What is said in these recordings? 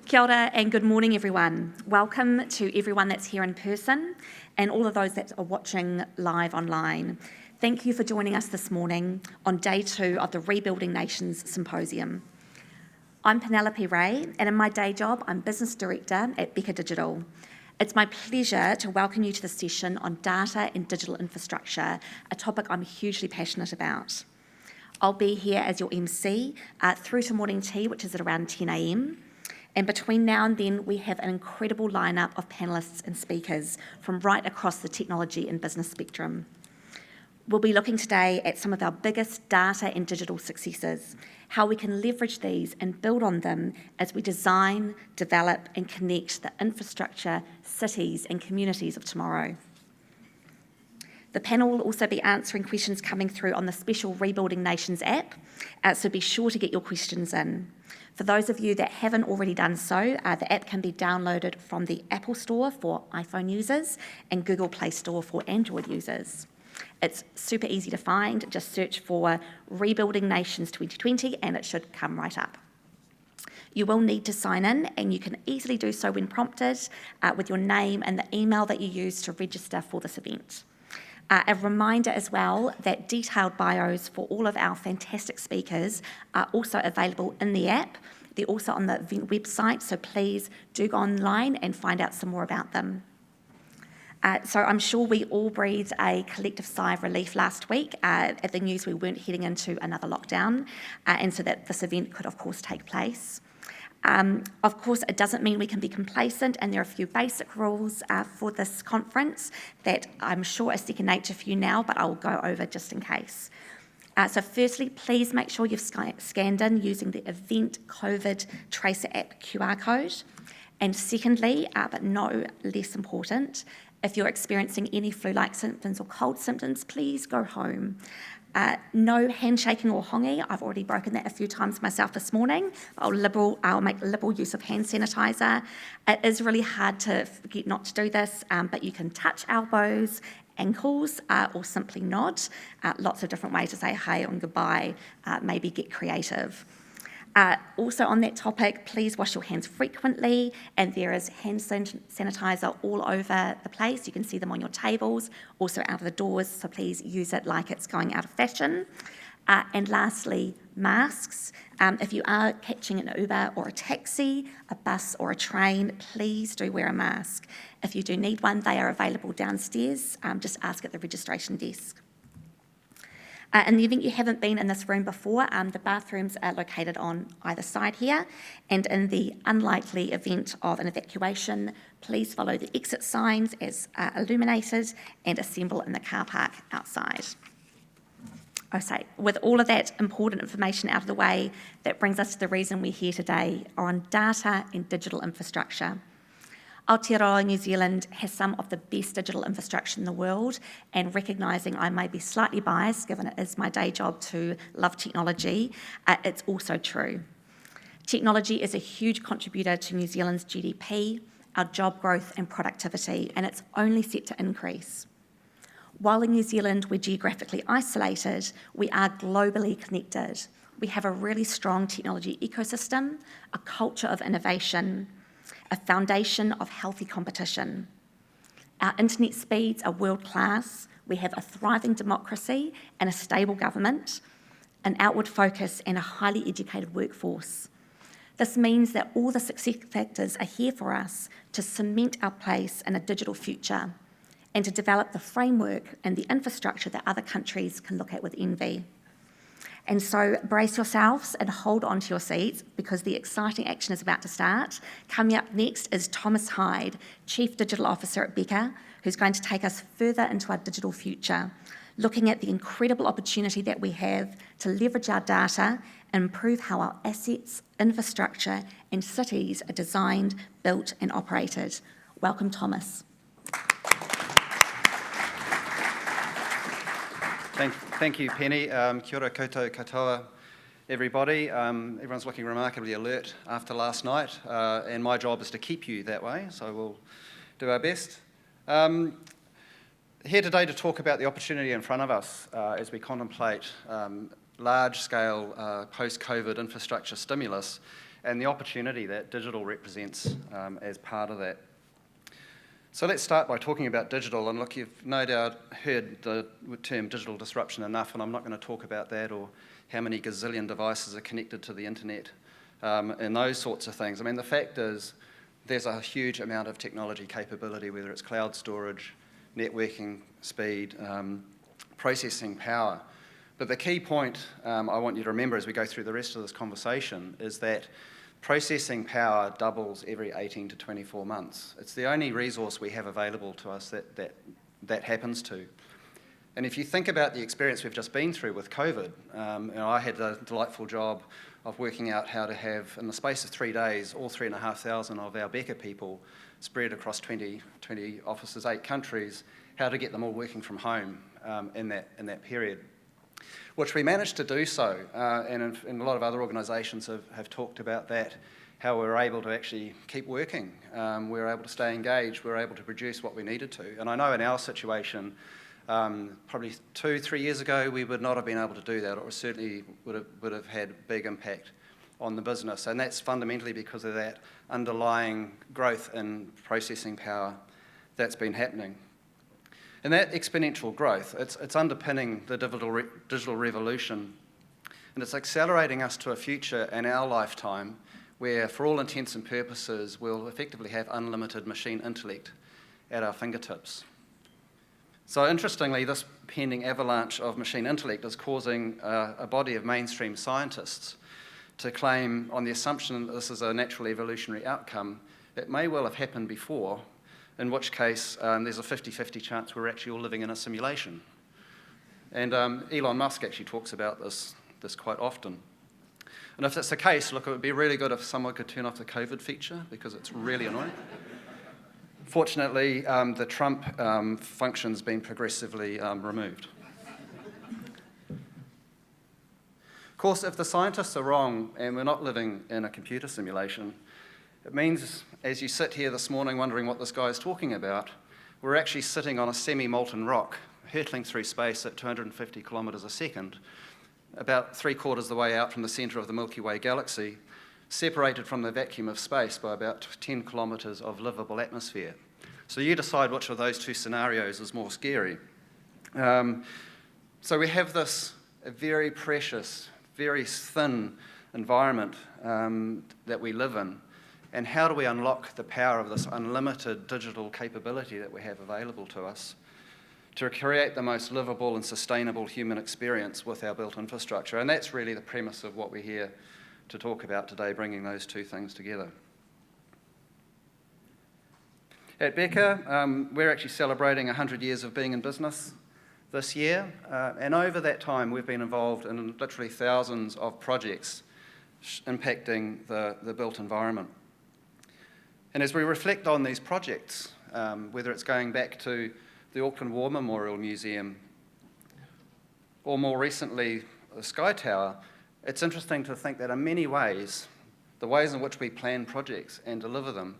Kia ora and good morning, everyone. Welcome to everyone that's here in person and all of those that are watching live online. Thank you for joining us this morning on day 2 of the Rebuilding Nations Symposium. I'm Penelope Ray, and in my day job, I'm Business Director at Beca Digital. It's my pleasure to welcome you to the session on data and digital infrastructure, a topic I'm hugely passionate about. I'll be here as your MC through to morning tea, which is at around 10 a.m. And between now and then, we have an incredible lineup of panellists and speakers from right across the technology and business spectrum. We'll be looking today at some of our biggest data and digital successes, how we can leverage these and build on them as we design, develop and connect the infrastructure, cities and communities of tomorrow. The panel will also be answering questions coming through on the special Rebuilding Nations app, so be sure to get your questions in. For those of you that haven't already done so, the app can be downloaded from the Apple Store for iPhone users and Google Play Store for Android users. It's super easy to find, just search for Rebuilding Nations 2020 and it should come right up. You will need to sign in and you can easily do so when prompted with your name and the email that you use to register for this event. A reminder as well that detailed bios for all of our fantastic speakers are also available in the app. They're also on the event website, so please do go online and find out some more about them. So I'm sure we all breathed a collective sigh of relief last week at the news we weren't heading into another lockdown, and so that this event could of course take place. Of course, it doesn't mean we can be complacent, and there are a few basic rules for this conference that I'm sure are second nature for you now, but I'll go over just in case. So firstly, please make sure you've scanned in using the Event COVID Tracer app QR code. And secondly, but no less important, if you're experiencing any flu-like symptoms or cold symptoms, please go home. No handshaking or hongi. I've already broken that a few times myself this morning. I'll make liberal use of hand sanitizer. It is really hard to forget not to do this, but you can touch elbows, ankles, or simply nod. Lots of different ways to say hi and goodbye. Maybe get creative. Also on that topic, please wash your hands frequently, and there is hand sanitizer all over the place. You can see them on your tables, also out of the doors, so please use it like it's going out of fashion. And lastly, masks. If you are catching an Uber or a taxi, a bus or a train, please do wear a mask. If you do need one, they are available downstairs. Just ask at the registration desk. In the event you haven't been in this room before, the bathrooms are located on either side here, and in the unlikely event of an evacuation, please follow the exit signs as illuminated and assemble in the car park outside. Okay, with all of that important information out of the way, that brings us to the reason we're here today, on data and digital infrastructure. Aotearoa New Zealand has some of the best digital infrastructure in the world, and recognising I may be slightly biased given it is my day job to love technology, it's also true. Technology is a huge contributor to New Zealand's GDP, our job growth and productivity, and it's only set to increase. While in New Zealand we're geographically isolated, we are globally connected. We have a really strong technology ecosystem, a culture of innovation, a foundation of healthy competition. Our internet speeds are world-class, we have a thriving democracy and a stable government, an outward focus and a highly educated workforce. This means that all the success factors are here for us to cement our place in a digital future and to develop the framework and the infrastructure that other countries can look at with envy. And so brace yourselves and hold on to your seats because the exciting action is about to start. Coming up next is Thomas Hyde, Chief Digital Officer at Beca, who's going to take us further into our digital future, looking at the incredible opportunity that we have to leverage our data and improve how our assets, infrastructure and cities are designed, built and operated. Welcome, Thomas. Thank you, Penny. Kia ora koutou katoa, everybody. Everyone's looking remarkably alert after last night, and my job is to keep you that way, so we'll do our best. Here today to talk about the opportunity in front of us as we contemplate large-scale post-COVID infrastructure stimulus and the opportunity that digital represents as part of that. So let's start by talking about digital, and look, you've no doubt heard the term digital disruption enough, and I'm not going to talk about that or how many gazillion devices are connected to the internet and those sorts of things. I mean, the fact is there's a huge amount of technology capability, whether it's cloud storage, networking speed, processing power. But the key point I want you to remember as we go through the rest of this conversation is that processing power doubles every 18 to 24 months. It's the only resource we have available to us that happens to. And if you think about the experience we've just been through with COVID, I had the delightful job of working out how to have, in the space of 3 days, all 3,500 of our Beca people spread across 20 offices, 8 countries, how to get them all working from home in that period, which we managed to do so, and a lot of other organisations have talked about that, how we were able to actually keep working. We were able to stay engaged, we were able to produce what we needed to. And I know in our situation, probably 2-3 years ago, we would not have been able to do that, or it certainly would have had a big impact on the business. And that's fundamentally because of that underlying growth in processing power that's been happening. And that exponential growth, it's underpinning the digital revolution, and it's accelerating us to a future in our lifetime where, for all intents and purposes, we'll effectively have unlimited machine intellect at our fingertips. So interestingly, this pending avalanche of machine intellect is causing a body of mainstream scientists to claim, on the assumption that this is a natural evolutionary outcome, it may well have happened before, in which case there's a 50-50 chance we're actually all living in a simulation. And Elon Musk actually talks about this quite often. And if that's the case, look, it would be really good if someone could turn off the COVID feature, because it's really annoying. Fortunately, the Trump function's been progressively removed. Of course, if the scientists are wrong and we're not living in a computer simulation, it means, as you sit here this morning wondering what this guy is talking about, we're actually sitting on a semi-molten rock, hurtling through space at 250 kilometres a second, about 3/4 of the way out from the centre of the Milky Way galaxy, separated from the vacuum of space by about 10 kilometres of livable atmosphere. So you decide which of those two scenarios is more scary. So we have this very precious, very thin environment that we live in. And how do we unlock the power of this unlimited digital capability that we have available to us to create the most livable and sustainable human experience with our built infrastructure? And that's really the premise of what we're here to talk about today, bringing those two things together. At Beca, we're actually celebrating 100 years of being in business this year, and over that time we've been involved in literally thousands of projects impacting the built environment. And as we reflect on these projects, whether it's going back to the Auckland War Memorial Museum or more recently the Sky Tower, it's interesting to think that in many ways, the ways in which we plan projects and deliver them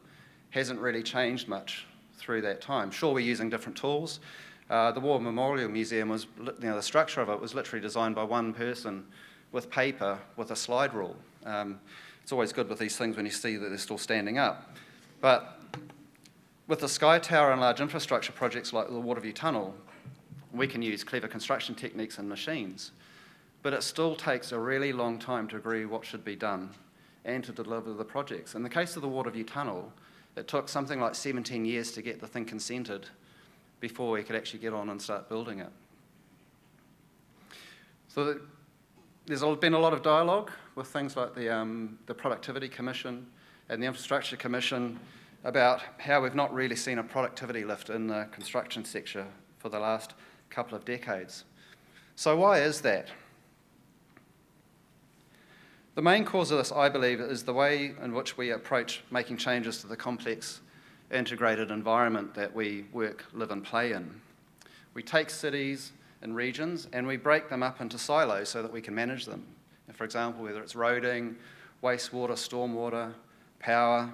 hasn't really changed much through that time. Sure, we're using different tools. The War Memorial Museum was, the structure of it was literally designed by one person with paper, with a slide rule. It's always good with these things when you see that they're still standing up. But with the Sky Tower and large infrastructure projects like the Waterview Tunnel, we can use clever construction techniques and machines, but it still takes a really long time to agree what should be done and to deliver the projects. In the case of the Waterview Tunnel, it took something like 17 years to get the thing consented before we could actually get on and start building it. So there's been a lot of dialogue with things like the Productivity Commission and the Infrastructure Commission about how we've not really seen a productivity lift in the construction sector for the last couple of decades. So why is that? The main cause of this, I believe, is the way in which we approach making changes to the complex, integrated environment that we work, live and play in. We take cities and regions and we break them up into silos so that we can manage them. For example, whether it's roading, wastewater, stormwater, power,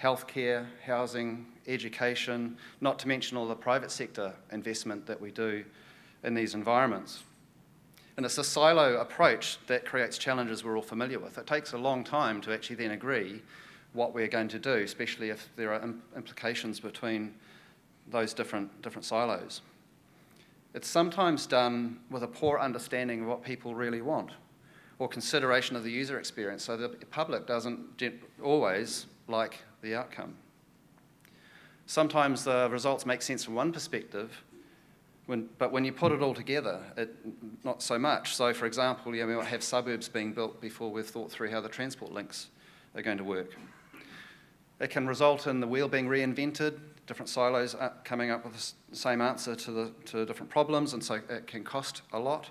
healthcare, housing, education, not to mention all the private sector investment that we do in these environments. And it's a silo approach that creates challenges we're all familiar with. It takes a long time to actually then agree what we're going to do, especially if there are implications between those different silos. It's sometimes done with a poor understanding of what people really want, or consideration of the user experience, so the public doesn't always like the outcome. Sometimes the results make sense from one perspective, but when you put it all together, not so much. So, for example, we might have suburbs being built before we've thought through how the transport links are going to work. It can result in the wheel being reinvented, different silos coming up with the same answer to different problems, and so it can cost a lot.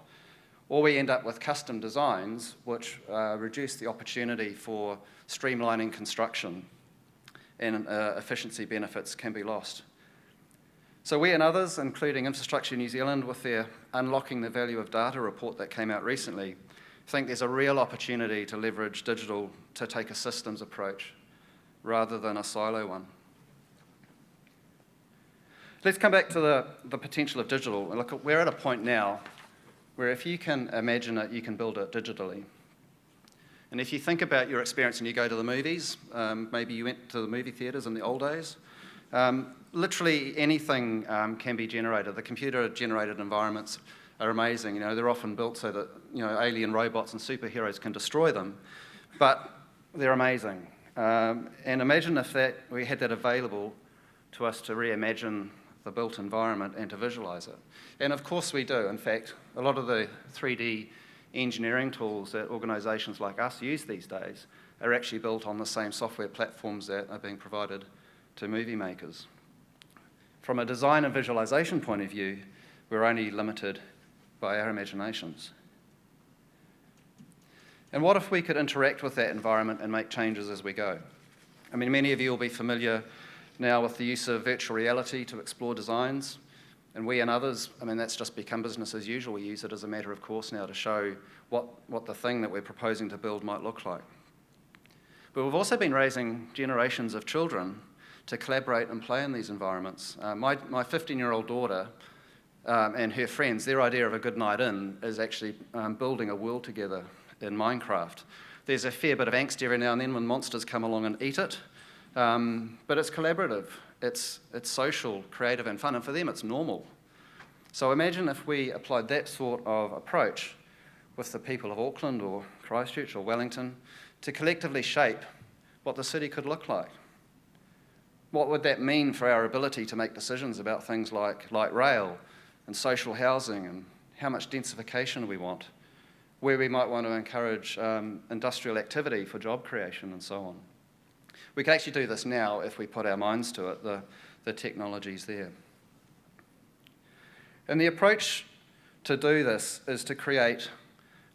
Or we end up with custom designs which reduce the opportunity for streamlining construction, and efficiency benefits can be lost. So we and others, including Infrastructure New Zealand with their Unlocking the Value of Data report that came out recently, think there's a real opportunity to leverage digital to take a systems approach rather than a silo one. Let's come back to the potential of digital. Look, we're at a point now where if you can imagine it, you can build it digitally. And if you think about your experience and you go to the movies, maybe you went to the movie theatres in the old days, literally anything can be generated. The computer-generated environments are amazing. They're often built so that alien robots and superheroes can destroy them, but they're amazing. And imagine if we had that available to us to reimagine the built environment and to visualise it. And of course we do. In fact, a lot of the 3D engineering tools that organisations like us use these days are actually built on the same software platforms that are being provided to movie makers. From a design and visualisation point of view, we're only limited by our imaginations. And what if we could interact with that environment and make changes as we go? I mean, many of you will be familiar now with the use of virtual reality to explore designs, and we and others, that's just become business as usual. We use it as a matter of course now to show what the thing that we're proposing to build might look like. But we've also been raising generations of children to collaborate and play in these environments. My 15-year-old daughter and her friends, their idea of a good night in is actually building a world together in Minecraft. There's a fair bit of angst every now and then when monsters come along and eat it, but it's collaborative, it's social, creative and fun, and for them it's normal. So imagine if we applied that sort of approach with the people of Auckland or Christchurch or Wellington to collectively shape what the city could look like. What would that mean for our ability to make decisions about things like light rail and social housing and how much densification we want, where we might want to encourage industrial activity for job creation and so on. We can actually do this now if we put our minds to it. The technology's there. And the approach to do this is to create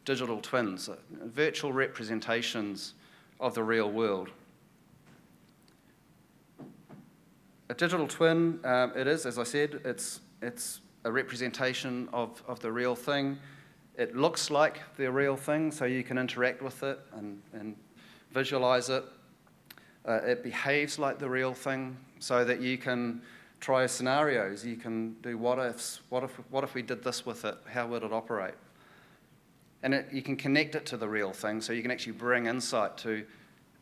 digital twins, virtual representations of the real world. A digital twin, it is, as I said, it's a representation of the real thing. It looks like the real thing, so you can interact with it and visualise it. It behaves like the real thing, so that you can try scenarios. You can do what ifs. What if we did this with it? How would it operate? And you can connect it to the real thing, so you can actually bring insight to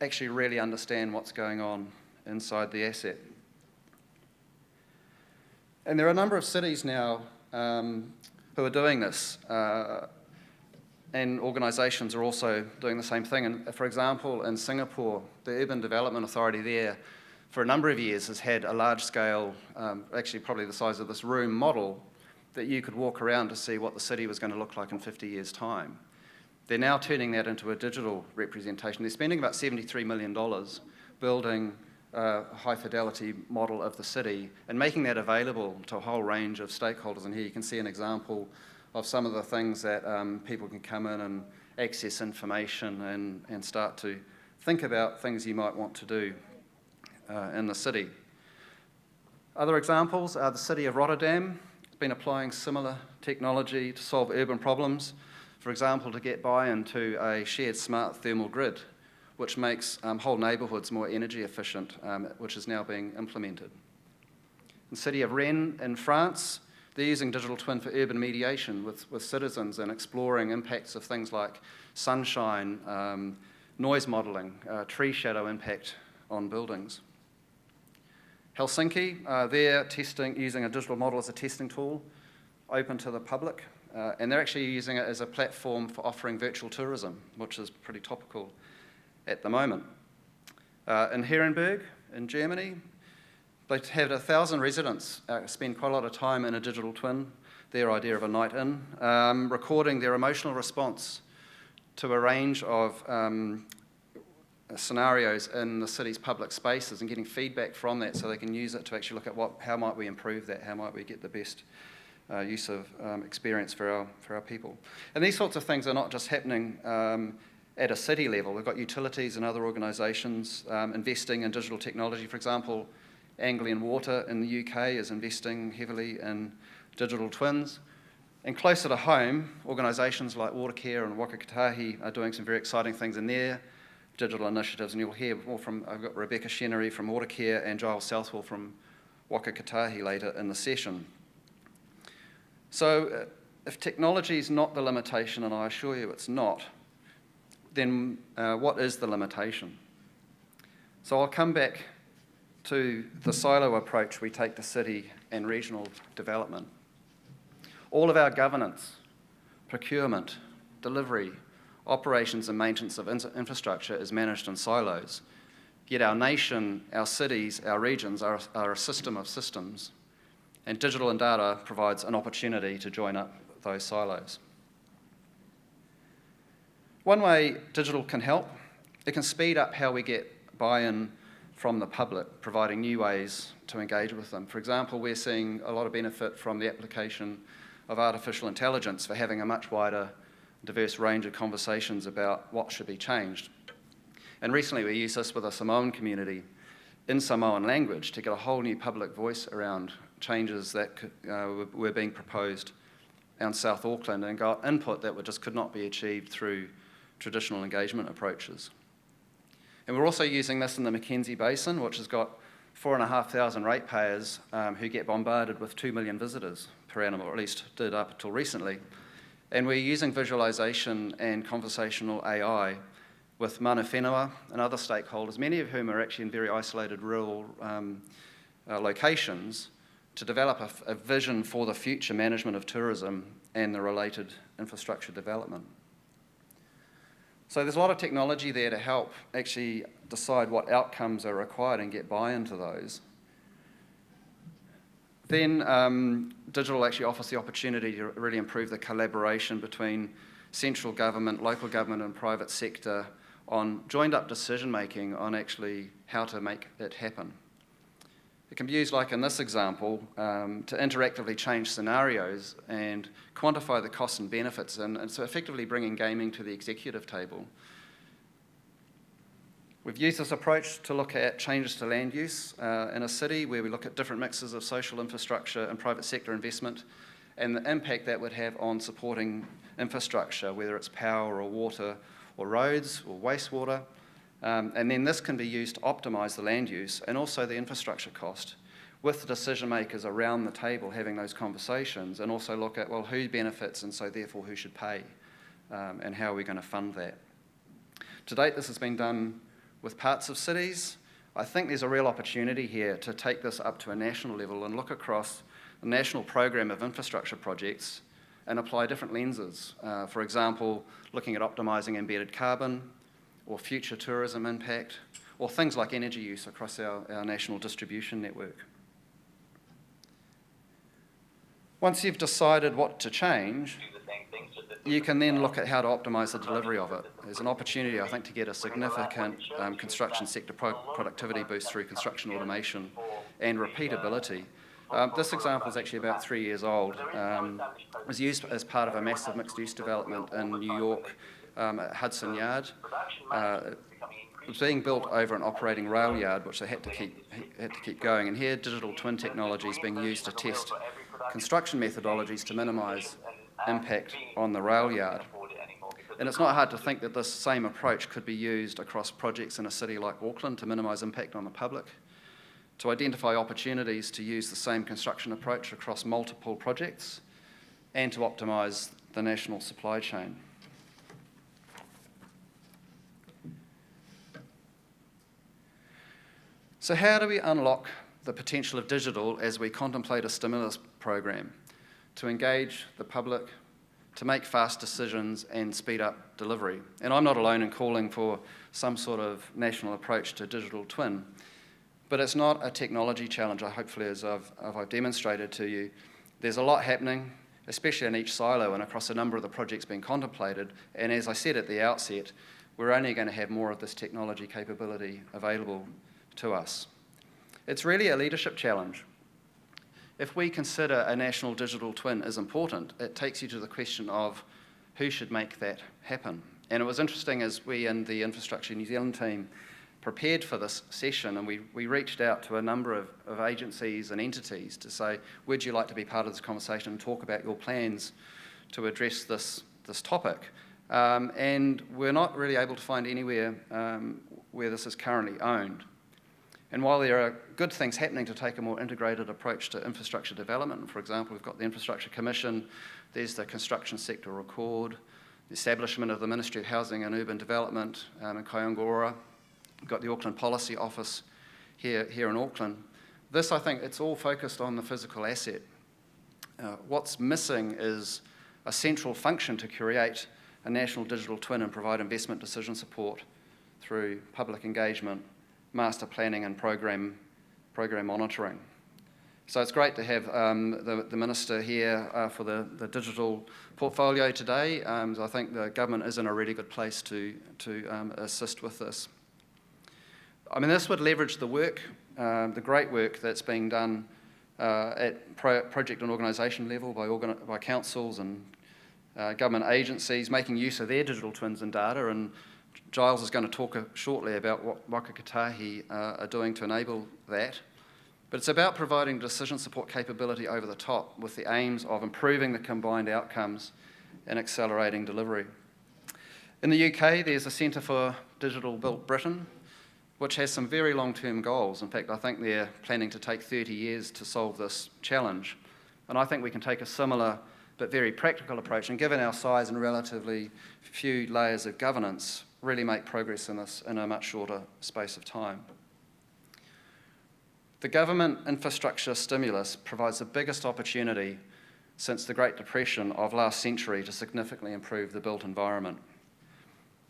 actually really understand what's going on inside the asset. And there are a number of cities now who are doing this, and organisations are also doing the same thing. And for example, in Singapore, the Urban Development Authority there, for a number of years, has had a large-scale, actually probably the size of this room, model that you could walk around to see what the city was going to look like in 50 years' time. They're now turning that into a digital representation. They're spending about $73 million building a high-fidelity model of the city and making that available to a whole range of stakeholders. And here you can see an example of some of the things that people can come in and access information and start to think about things you might want to do in the city. Other examples are the city of Rotterdam. It's been applying similar technology to solve urban problems. For example, to get buy-in to a shared smart thermal grid, which makes whole neighbourhoods more energy efficient, which is now being implemented. In the city of Rennes in France, they're using digital twin for urban mediation with citizens and exploring impacts of things like sunshine, noise modelling, tree shadow impact on buildings. Helsinki, they're using a digital model as a testing tool, open to the public, and they're actually using it as a platform for offering virtual tourism, which is pretty topical at the moment. In Herrenberg, in Germany, they had 1,000 residents spend quite a lot of time in a digital twin, their idea of a night in, recording their emotional response to a range of scenarios in the city's public spaces and getting feedback from that so they can use it to actually look at how might we improve that, how might we get the best use of experience for our people. And these sorts of things are not just happening at a city level. We've got utilities and other organisations investing in digital technology. For example, Anglian Water in the UK is investing heavily in digital twins. And closer to home, organisations like Watercare and Waka Kotahi are doing some very exciting things in their digital initiatives, and you'll hear more from, I've got Rebecca Chenery from Watercare and Giles Southwell from Waka Kotahi later in the session. So if technology is not the limitation, and I assure you it's not, then what is the limitation? So I'll come back to the silo approach we take to city and regional development. All of our governance, procurement, delivery, operations and maintenance of infrastructure is managed in silos. Yet our nation, our cities, our regions are a system of systems, and digital and data provides an opportunity to join up those silos. One way digital can help, it can speed up how we get buy-in from the public, providing new ways to engage with them. For example, we're seeing a lot of benefit from the application of artificial intelligence for having a much wider, diverse range of conversations about what should be changed. And recently we used this with a Samoan community in Samoan language to get a whole new public voice around changes that were being proposed in South Auckland, and got input that just could not be achieved through traditional engagement approaches. And we're also using this in the Mackenzie Basin, which has got 4,500 ratepayers who get bombarded with 2 million visitors per annum, or at least did up until recently. And we're using visualisation and conversational AI with mana whenua and other stakeholders, many of whom are actually in very isolated rural locations, to develop a vision for the future management of tourism and the related infrastructure development. So there's a lot of technology there to help actually decide what outcomes are required and get buy-in to those. Then digital actually offers the opportunity to really improve the collaboration between central government, local government and private sector on joined-up decision-making on actually how to make it happen. It can be used, like in this example, to interactively change scenarios and quantify the costs and benefits, and so effectively bringing gaming to the executive table. We've used this approach to look at changes to land use in a city, where we look at different mixes of social infrastructure and private sector investment and the impact that would have on supporting infrastructure, whether it's power or water or roads or wastewater. And then this can be used to optimise the land use and also the infrastructure cost, with the decision makers around the table having those conversations, and also look at, well, who benefits and so therefore who should pay, and how are we going to fund that. To date, this has been done with parts of cities. I think there's a real opportunity here to take this up to a national level and look across the national program of infrastructure projects and apply different lenses. For example, looking at optimising embedded carbon, or future tourism impact, or things like energy use across our national distribution network. Once you've decided what to change, you can then look at how to optimise the delivery of it. There's an opportunity, I think, to get a significant construction sector productivity boost through construction automation and repeatability. This example is actually about 3 years old. It was used as part of a massive mixed-use development in New York at Hudson Yard. It was being built over an operating rail yard, which they had to keep going. And here, digital twin technology is being used to test construction methodologies to minimise impact on the rail yard. And it's not hard to think that this same approach could be used across projects in a city like Auckland to minimise impact on the public. to identify opportunities to use the same construction approach across multiple projects, and to optimise the national supply chain. So how do we unlock the potential of digital as we contemplate a stimulus program to engage the public, to make fast decisions and speed up delivery? And I'm not alone in calling for some sort of national approach to digital twin, but it's not a technology challenge. Hopefully, as I've demonstrated to you, there's a lot happening, especially in each silo and across a number of the projects being contemplated. And as I said at the outset, we're only going to have more of this technology capability available to us. It's really a leadership challenge. If we consider a national digital twin is important, it takes you to the question of who should make that happen. And it was interesting as we in the Infrastructure New Zealand team prepared for this session, and we reached out to a number of agencies and entities to say, would you like to be part of this conversation and talk about your plans to address this topic? And we're not really able to find anywhere where this is currently owned. And while there are good things happening to take a more integrated approach to infrastructure development, for example, we've got the Infrastructure Commission, there's the Construction Sector Accord, the establishment of the Ministry of Housing and Urban Development in Kaiongaroa, we've got the Auckland Policy Office here in Auckland. This, I think, it's all focused on the physical asset. What's missing is a central function to create a national digital twin and provide investment decision support through public engagement, master planning and program monitoring. So it's great to have the Minister here for the digital portfolio today. So I think the government is in a really good place to assist with this. I mean, this would leverage the work, the great work that's being done at project and organisation level by councils and government agencies, making use of their digital twins and data. And Giles is going to talk shortly about what Waka Kotahi are doing to enable that. But it's about providing decision support capability over the top with the aims of improving the combined outcomes and accelerating delivery. In the UK, there's a Centre for Digital Built Britain, which has some very long-term goals. In fact, I think they're planning to take 30 years to solve this challenge. And I think we can take a similar but very practical approach, and given our size and relatively few layers of governance, really make progress in this in a much shorter space of time. The government infrastructure stimulus provides the biggest opportunity since the Great Depression of last century to significantly improve the built environment.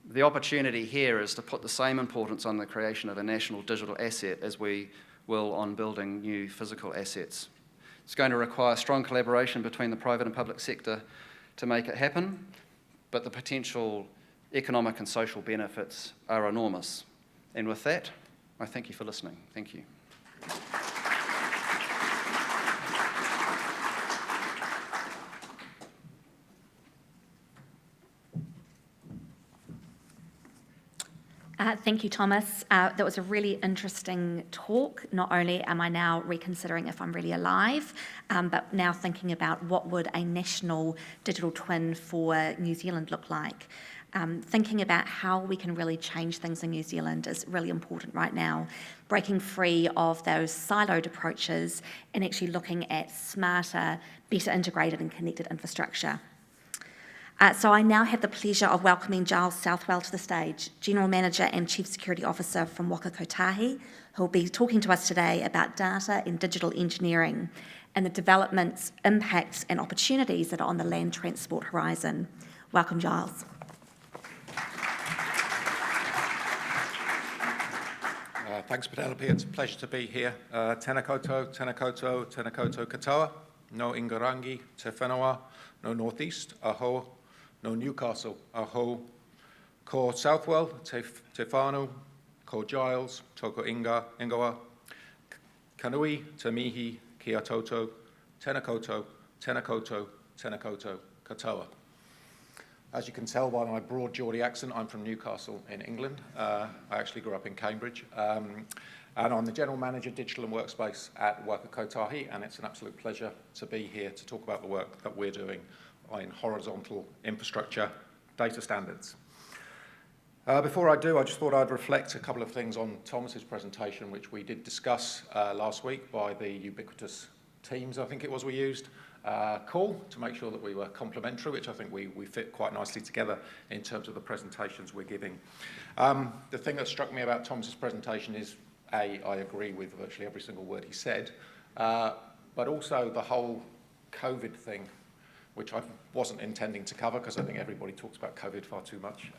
The opportunity here is to put the same importance on the creation of a national digital asset as we will on building new physical assets. It's going to require strong collaboration between the private and public sector to make it happen, but the potential economic and social benefits are enormous. And with that, I thank you for listening. Thank you. Thank you, Thomas. That was a really interesting talk. Not only am I now reconsidering if I'm really alive, but now thinking about what would a national digital twin for New Zealand look like. Thinking about how we can really change things in New Zealand is really important right now. Breaking free of those siloed approaches and actually looking at smarter, better integrated and connected infrastructure. So I now have the pleasure of welcoming Giles Southwell to the stage, General Manager and Chief Security Officer from Waka Kotahi, who will be talking to us today about data and digital engineering and the developments, impacts and opportunities that are on the land transport horizon. Welcome, Giles. Thanks, Penelope. It's a pleasure to be here. Tēnā koutou, tēnā koutou, tēnā koutou katoa, no Ingarangi, te whenua, no Northeast, aho, no Newcastle, aho, ko Southwell, te whānau, ko Giles, toko ingoa, kanui, te mihi, kia toto, tēnā koutou, tēnā koutou, tēnā koutou katoa. As you can tell by my broad Geordie accent, I'm from Newcastle in England. I actually grew up in Cambridge. And I'm the General Manager, Digital and Workspace at Waka Kotahi, and it's an absolute pleasure to be here to talk about the work that we're doing in horizontal infrastructure data standards. Before I do, I just thought I'd reflect a couple of things on Thomas's presentation, which we did discuss last week by the ubiquitous Teams, I think it was we used, call to make sure that we were complementary, which I think we fit quite nicely together in terms of the presentations we're giving. The thing that struck me about Thomas's presentation is, I agree with virtually every single word he said, but also the whole COVID thing, which I wasn't intending to cover because I think everybody talks about COVID far too much.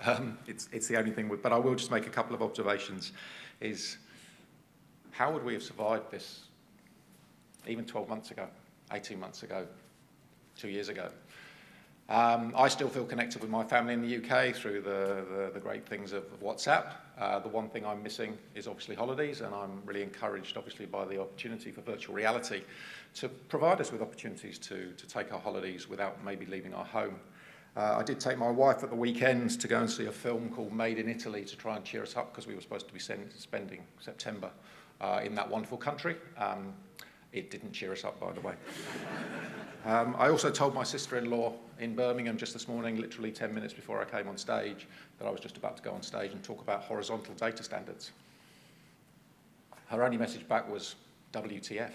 It's the only thing, but I will just make a couple of observations, is how would we have survived this even 12 months ago, 18 months ago, 2 years ago? I still feel connected with my family in the UK through the great things of WhatsApp. The one thing I'm missing is obviously holidays, and I'm really encouraged obviously by the opportunity for virtual reality to provide us with opportunities to take our holidays without maybe leaving our home. I did take my wife at the weekends to go and see a film called Made in Italy to try and cheer us up because we were supposed to be spending September in that wonderful country. It didn't cheer us up, by the way. I also told my sister-in-law in Birmingham just this morning, literally 10 minutes before I came on stage, that I was just about to go on stage and talk about horizontal data standards. Her only message back was, WTF.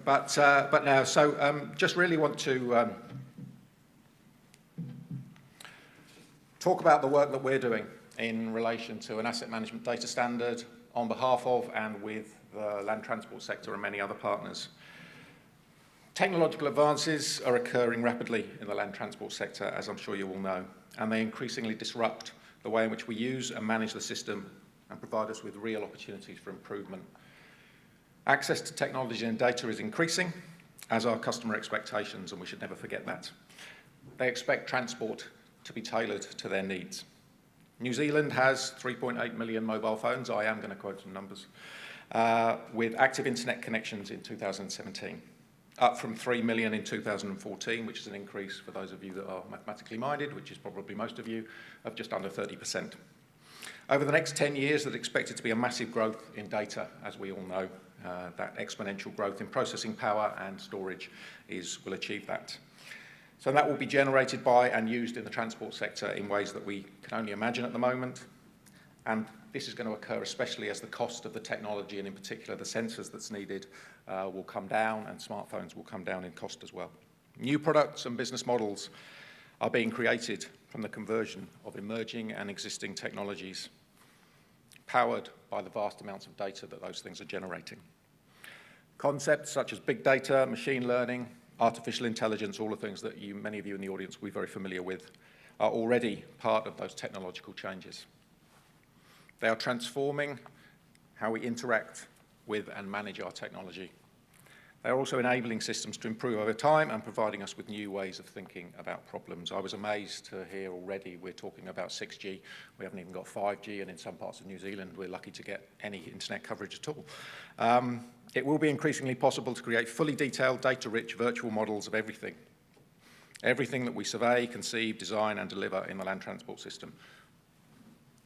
But now, so just really want to talk about the work that we're doing in relation to an asset management data standard on behalf of and with the land transport sector and many other partners. Technological advances are occurring rapidly in the land transport sector, as I'm sure you all know, and they increasingly disrupt the way in which we use and manage the system and provide us with real opportunities for improvement. Access to technology and data is increasing, as are customer expectations, and we should never forget that. They expect transport to be tailored to their needs. New Zealand has 3.8 million mobile phones, I am going to quote some numbers, with active internet connections in 2017, up from 3 million in 2014, which is an increase, for those of you that are mathematically minded, which is probably most of you, of just under 30%. Over the next 10 years, there's expected to be a massive growth in data, as we all know. That exponential growth in processing power and storage will achieve that. So that will be generated by and used in the transport sector in ways that we can only imagine at the moment. And this is going to occur especially as the cost of the technology, and in particular the sensors that's needed, will come down, and smartphones will come down in cost as well. New products and business models are being created from the conversion of emerging and existing technologies, powered by the vast amounts of data that those things are generating. Concepts such as big data, machine learning, artificial intelligence, all the things that many of you in the audience will be very familiar with, are already part of those technological changes. They are transforming how we interact with and manage our technology. They are also enabling systems to improve over time and providing us with new ways of thinking about problems. I was amazed to hear already we're talking about 6G. We haven't even got 5G, and in some parts of New Zealand, we're lucky to get any internet coverage at all. It will be increasingly possible to create fully detailed, data-rich virtual models of everything. Everything that we survey, conceive, design, and deliver in the land transport system,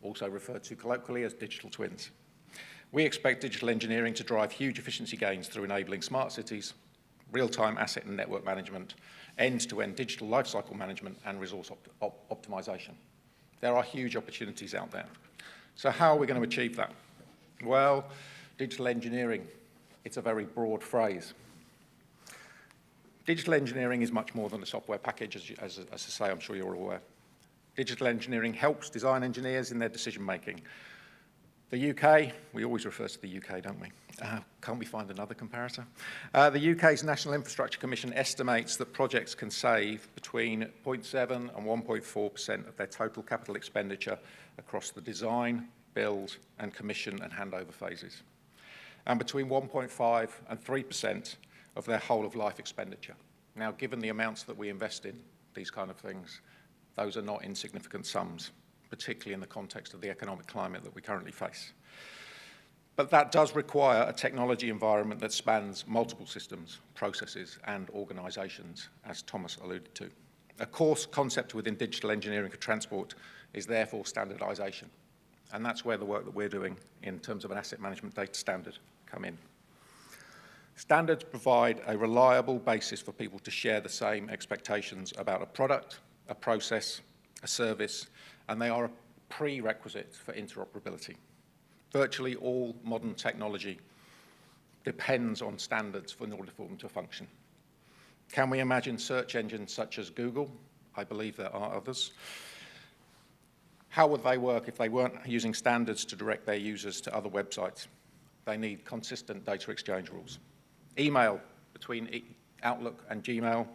also referred to colloquially as digital twins. We expect digital engineering to drive huge efficiency gains through enabling smart cities, real-time asset and network management, end-to-end digital lifecycle management, and resource optimization. There are huge opportunities out there. So how are we going to achieve that? Well, digital engineering, it's a very broad phrase. Digital engineering is much more than a software package, as I say, I'm sure you're all aware. Digital engineering helps design engineers in their decision-making. The UK, we always refer to the UK, don't we? Can't we find another comparator? The UK's National Infrastructure Commission estimates that projects can save between 0.7 and 1.4% of their total capital expenditure across the design, build, and commission and handover phases, and between 1.5 and 3% of their whole-of-life expenditure. Now, given the amounts that we invest in these kind of things, those are not insignificant sums, particularly in the context of the economic climate that we currently face. But that does require a technology environment that spans multiple systems, processes, and organisations, as Thomas alluded to. A core concept within digital engineering for transport is therefore standardisation, and that's where the work that we're doing in terms of an asset management data standard come in. Standards provide a reliable basis for people to share the same expectations about a product, a process, a service, and they are a prerequisite for interoperability. Virtually all modern technology depends on standards in order for them to function. Can we imagine search engines such as Google? I believe there are others. How would they work if they weren't using standards to direct their users to other websites? They need consistent data exchange rules. Email between Outlook and Gmail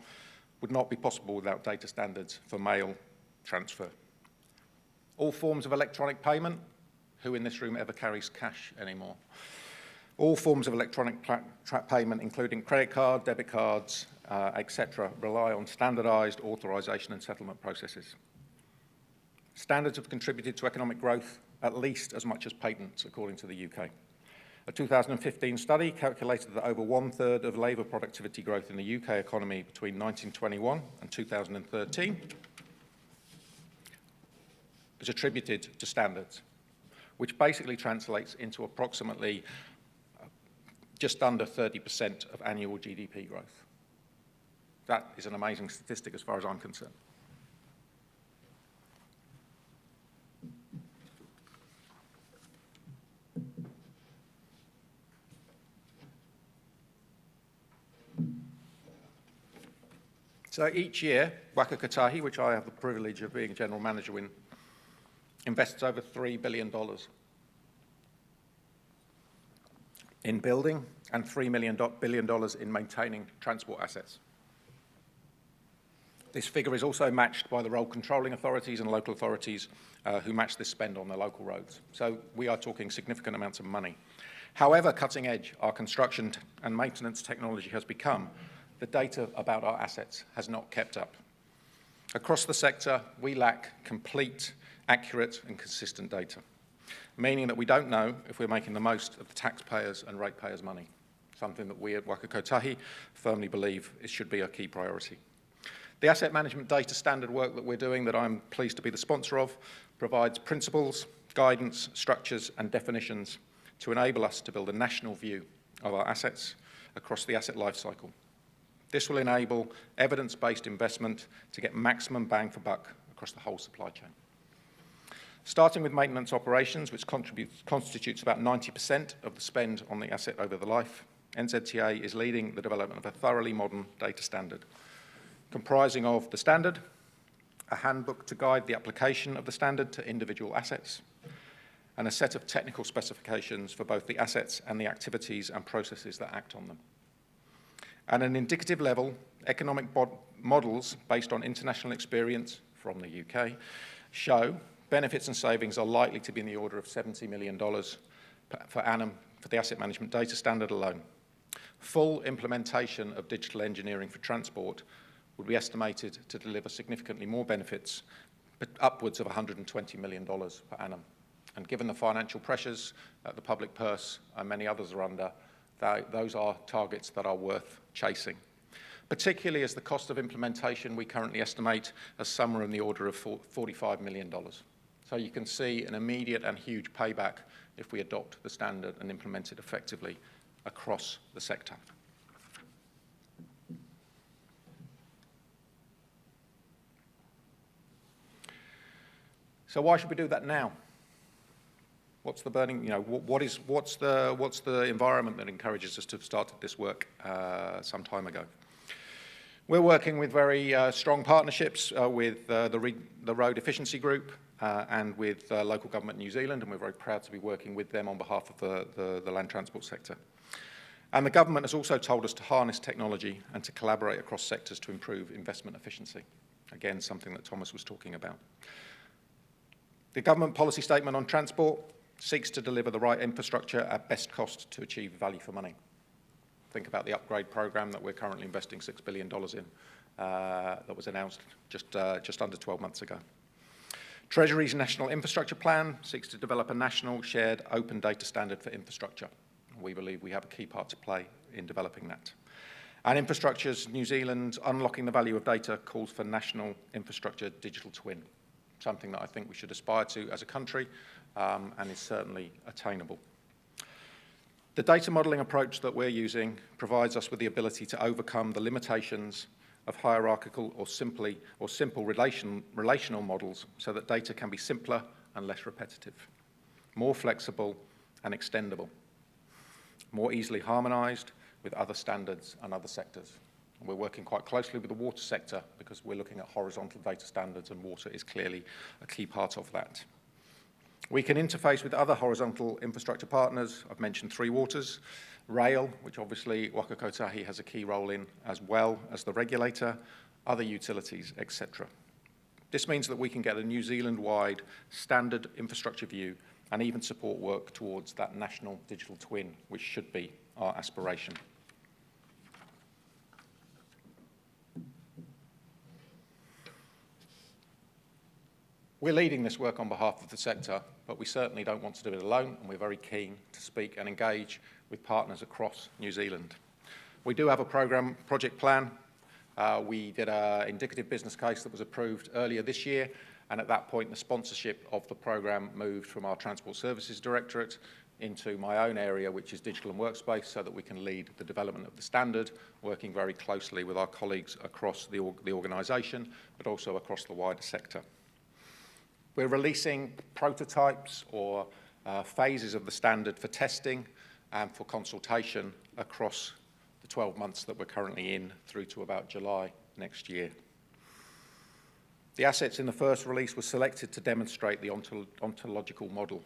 would not be possible without data standards for mail transfer. All forms of electronic payment, who in this room ever carries cash anymore? All forms of electronic payment, including credit card, debit cards, etc., rely on standardized authorization and settlement processes. Standards have contributed to economic growth at least as much as patents, according to the UK. A 2015 study calculated that over 1/3 of labour productivity growth in the UK economy between 1921 and 2013 is attributed to standards, which basically translates into approximately just under 30% of annual GDP growth. That is an amazing statistic as far as I'm concerned. So each year, Waka Kotahi, which I have the privilege of being general manager in, invests over $3 billion in building and $3 billion in maintaining transport assets. This figure is also matched by the road controlling authorities and local authorities who match this spend on their local roads. So we are talking significant amounts of money. However cutting edge our construction and maintenance technology has become, the data about our assets has not kept up. Across the sector, we lack complete, accurate and consistent data, meaning that we don't know if we're making the most of the taxpayers' and ratepayers' money, something that we at Waka Kotahi firmly believe it should be a key priority. The asset management data standard work that we're doing, that I'm pleased to be the sponsor of, provides principles, guidance, structures and definitions to enable us to build a national view of our assets across the asset life cycle. This will enable evidence-based investment to get maximum bang for buck across the whole supply chain. Starting with maintenance operations, which constitutes about 90% of the spend on the asset over the life, NZTA is leading the development of a thoroughly modern data standard, comprising of the standard, a handbook to guide the application of the standard to individual assets, and a set of technical specifications for both the assets and the activities and processes that act on them. At an indicative level, economic models based on international experience from the UK show benefits and savings are likely to be in the order of $70 million per annum for the asset management data standard alone. Full implementation of digital engineering for transport would be estimated to deliver significantly more benefits, but upwards of $120 million per annum. And given the financial pressures that the public purse and many others are under, those are targets that are worth chasing, particularly as the cost of implementation we currently estimate as somewhere in the order of $45 million. So you can see an immediate and huge payback if we adopt the standard and implement it effectively across the sector. So why should we do that now? What's the burning, what's the environment that encourages us to have started this work some time ago? We're working with very strong partnerships with the Road Efficiency Group and with local government New Zealand, and we're very proud to be working with them on behalf of the land transport sector. And the government has also told us to harness technology and to collaborate across sectors to improve investment efficiency. Again, something that Thomas was talking about. The government policy statement on transport seeks to deliver the right infrastructure at best cost to achieve value for money. Think about the upgrade program that we're currently investing $6 billion in that was announced just under 12 months ago. Treasury's National Infrastructure Plan seeks to develop a national shared open data standard for infrastructure. We believe we have a key part to play in developing that. And Infrastructure's New Zealand Unlocking the Value of Data calls for national infrastructure digital twin, something that I think we should aspire to as a country and is certainly attainable. The data modelling approach that we're using provides us with the ability to overcome the limitations of hierarchical or simple relational models so that data can be simpler and less repetitive, more flexible and extendable, more easily harmonized with other standards and other sectors. And we're working quite closely with the water sector because we're looking at horizontal data standards, and water is clearly a key part of that. We can interface with other horizontal infrastructure partners. I've mentioned Three Waters, rail, which obviously Waka Kotahi has a key role in, as well as the regulator, other utilities, etc. This means that we can get a New Zealand-wide standard infrastructure view and even support work towards that national digital twin, which should be our aspiration. We're leading this work on behalf of the sector, but we certainly don't want to do it alone, and we're very keen to speak and engage with partners across New Zealand. We do have a project plan. We did an indicative business case that was approved earlier this year, and at that point the sponsorship of the programme moved from our Transport Services Directorate into my own area, which is Digital and Workspace, so that we can lead the development of the standard, working very closely with our colleagues across the organisation, but also across the wider sector. We're releasing prototypes or phases of the standard for testing and for consultation across the 12 months that we're currently in through to about July next year. The assets in the first release were selected to demonstrate the ontological model.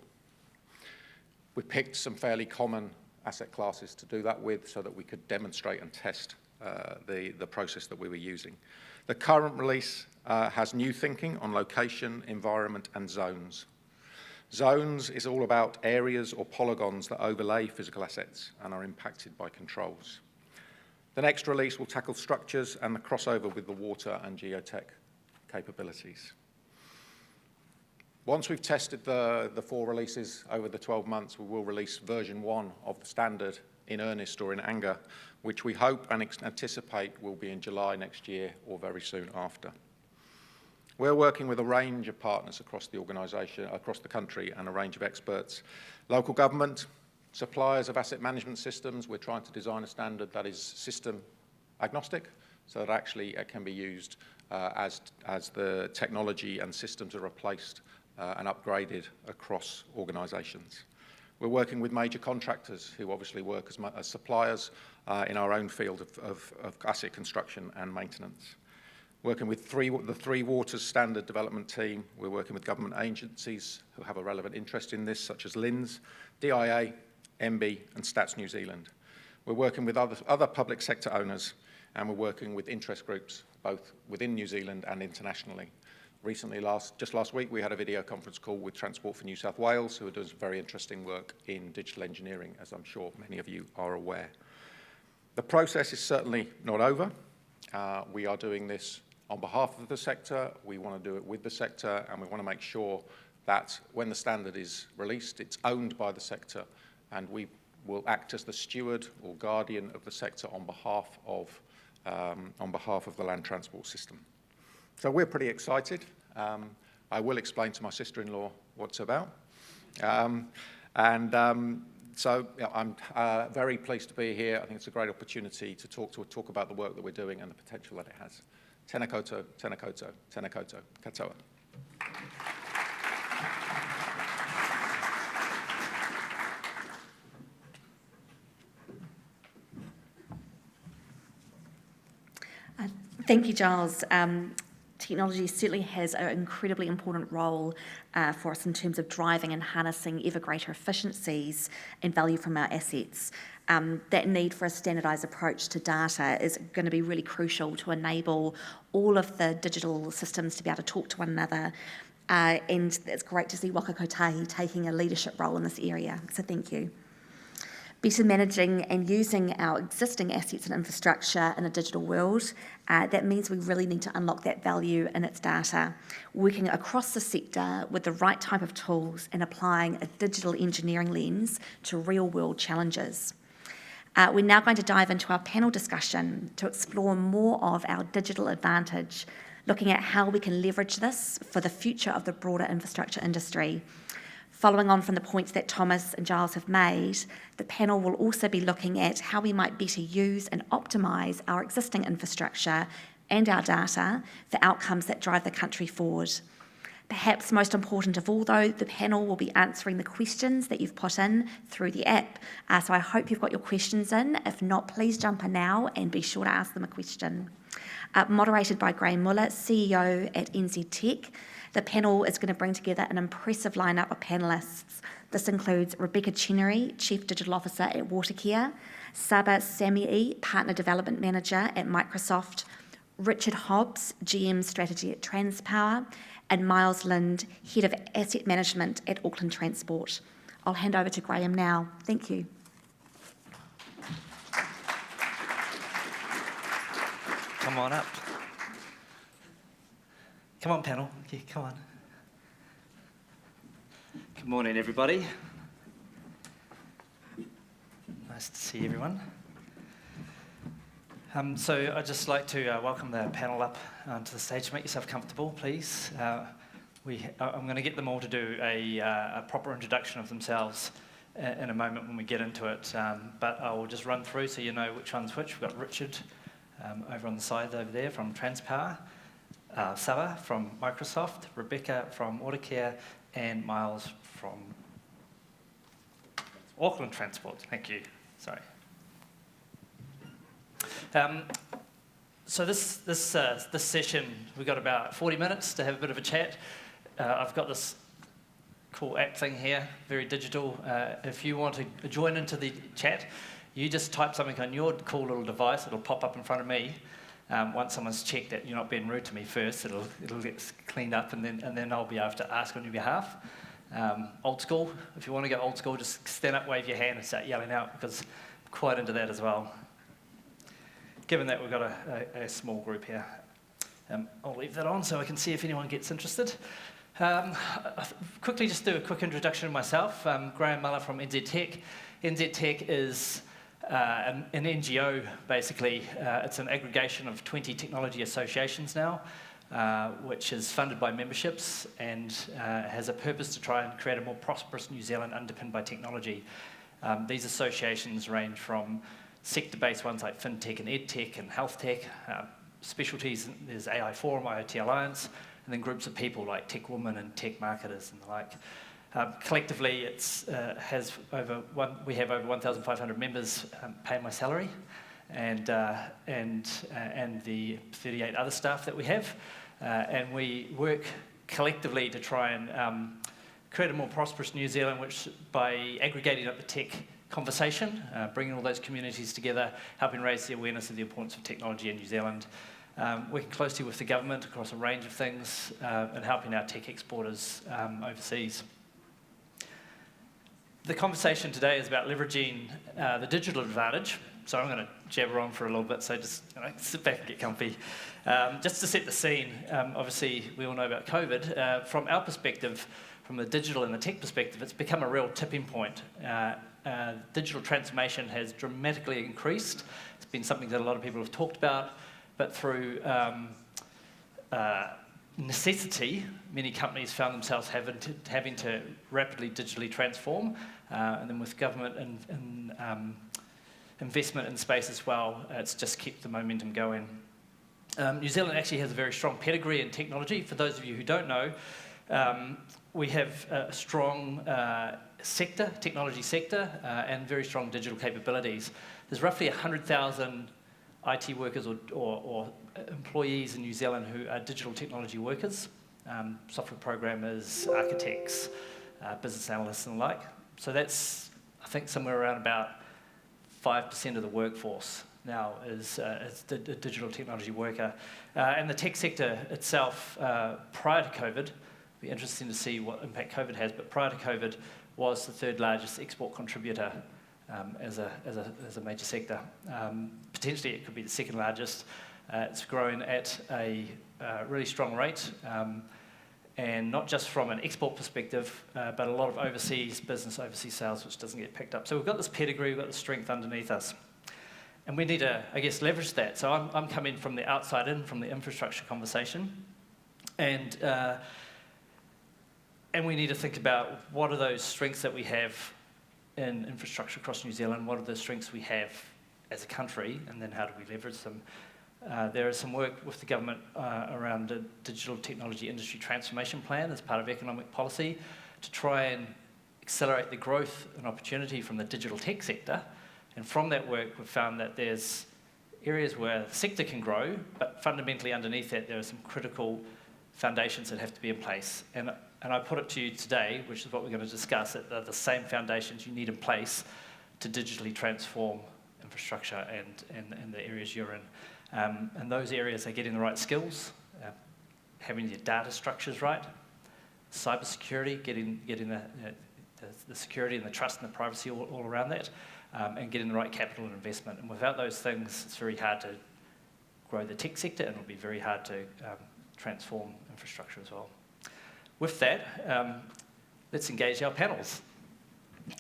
We picked some fairly common asset classes to do that with so that we could demonstrate and test the process that we were using. The current release has new thinking on location, environment, and zones. Zones is all about areas or polygons that overlay physical assets and are impacted by controls. The next release will tackle structures and the crossover with the water and geotech capabilities. Once we've tested the 4 releases over the 12 months, we will release version 1 of the standard in earnest or in anger, which we hope and anticipate will be in July next year or very soon after. We're working with a range of partners across the organisation, across the country, and a range of experts. Local government, suppliers of asset management systems. We're trying to design a standard that is system agnostic, so that actually it can be used as the technology and systems are replaced and upgraded across organisations. We're working with major contractors who obviously work as suppliers in our own field of asset construction and maintenance. Working with the Three Waters standard development team. We're working with government agencies who have a relevant interest in this, such as LINZ, DIA, MB, and Stats New Zealand. We're working with other public sector owners, and we're working with interest groups, both within New Zealand and internationally. Recently, just last week, we had a video conference call with Transport for New South Wales, who are doing some very interesting work in digital engineering, as I'm sure many of you are aware. The process is certainly not over. We are doing this on behalf of the sector. We want to do it with the sector, and we want to make sure that when the standard is released, it's owned by the sector, and we will act as the steward or guardian of the sector on behalf of the land transport system. So we're pretty excited. I will explain to my sister-in-law what it's about. So yeah, I'm very pleased to be here. I think it's a great opportunity to talk about the work that we're doing and the potential that it has. Tēnā koutou, tēnā koutou, tēnā koutou, katoa. Thank you, Giles. Technology certainly has an incredibly important role for us in terms of driving and harnessing ever greater efficiencies and value from our assets. That need for a standardised approach to data is going to be really crucial to enable all of the digital systems to be able to talk to one another. And it's great to see Waka Kotahi taking a leadership role in this area, so thank you. Better managing and using our existing assets and infrastructure in a digital world, that means we really need to unlock that value in its data, working across the sector with the right type of tools and applying a digital engineering lens to real-world challenges. We're now going to dive into our panel discussion to explore more of our digital advantage, looking at how we can leverage this for the future of the broader infrastructure industry. Following on from the points that Thomas and Giles have made, the panel will also be looking at how we might better use and optimise our existing infrastructure and our data for outcomes that drive the country forward. Perhaps most important of all, though, the panel will be answering the questions that you've put in through the app. So I hope you've got your questions in. If not, please jump in now and be sure to ask them a question. Moderated by Graeme Muller, CEO at NZTech, the panel is going to bring together an impressive lineup of panellists. This includes Rebecca Chenery, Chief Digital Officer at Watercare, Saba Samiei, Partner Development Manager at Microsoft, Richard Hobbs, GM Strategy at Transpower, and Myles, Head of Asset Management at Auckland Transport. I'll hand over to Graeme now. Thank you. Come on up. Come on, panel. Yeah, come on. Good morning, everybody. Nice to see everyone. So I'd just like to welcome the panel up to the stage. Make yourself comfortable, please. I'm going to get them all to do a proper introduction of themselves in a moment when we get into it. But I'll just run through so you know which one's which. We've got Richard over on the side over there from Transpower, Saba from Microsoft, Rebecca from Watercare, and Myles from Auckland Transport. Thank you. Sorry. So this session, we've got about 40 minutes to have a bit of a chat. I've got this cool app thing here, very digital. If you want to join into the chat, you just type something on your cool little device. It'll pop up in front of me. Once someone's checked that you're not being rude to me first, it'll get cleaned up, and then I'll be able to ask on your behalf. Old school. If you want to go old school, just stand up, wave your hand, and start yelling out, because I'm quite into that as well. Given that we've got a small group here, I'll leave that on so I can see if anyone gets interested. Quickly just do a quick introduction of myself. I'm Graeme Muller from NZTech. NZTech is an NGO, basically. It's an aggregation of 20 technology associations now, which is funded by memberships and has a purpose to try and create a more prosperous New Zealand underpinned by technology. These associations range from sector-based ones like FinTech and EdTech and Health Tech, specialties, there's AI Forum, IoT Alliance, and then groups of people like tech women and tech marketers and the like. Collectively, we have over 1,500 members paying my salary, and the 38 other staff that we have, and we work collectively to try and create a more prosperous New Zealand, which by aggregating up the tech conversation, bringing all those communities together, helping raise the awareness of the importance of technology in New Zealand, working closely with the government across a range of things, and helping our tech exporters overseas. The conversation today is about leveraging the digital advantage. So I'm going to jabber on for a little bit, so just sit back and get comfy. Just to set the scene, obviously we all know about COVID. From our perspective, from the digital and the tech perspective, it's become a real tipping point. Digital transformation has dramatically increased. It's been something that a lot of people have talked about, but through necessity, many companies found themselves having to rapidly digitally transform, and then with government and investment in space as well, it's just kept the momentum going. New Zealand actually has a very strong pedigree in technology. For those of you who don't know, we have a strong technology sector, and very strong digital capabilities. There's roughly 100,000 IT workers or employees in New Zealand who are digital technology workers, software programmers, architects, business analysts and the like. So that's, I think, somewhere around about 5% of the workforce now is the digital technology worker. And the tech sector itself, prior to COVID, it'll be interesting to see what impact COVID has, but prior to COVID was the third largest export contributor as a major sector. Potentially it could be the second largest. It's growing at a really strong rate, and not just from an export perspective, but a lot of overseas sales, which doesn't get picked up. So we've got this pedigree, we've got the strength underneath us. And we need to, I guess, leverage that. So I'm coming from the outside in, from the infrastructure conversation. And we need to think about what are those strengths that we have in infrastructure across New Zealand, what are the strengths we have as a country, and then how do we leverage them? There is some work with the government around a digital technology industry transformation plan as part of economic policy to try and accelerate the growth and opportunity from the digital tech sector. And from that work, we've found that there's areas where the sector can grow, but fundamentally underneath that, there are some critical foundations that have to be in place. And I put it to you today, which is what we're going to discuss, that they're the same foundations you need in place to digitally transform infrastructure and the areas you're in. And those areas are getting the right skills, having your data structures right, cybersecurity, getting the security and the trust and the privacy all around that, and getting the right capital and investment. And without those things, it's very hard to grow the tech sector, and it'll be very hard to transform infrastructure as well. With that, let's engage our panels.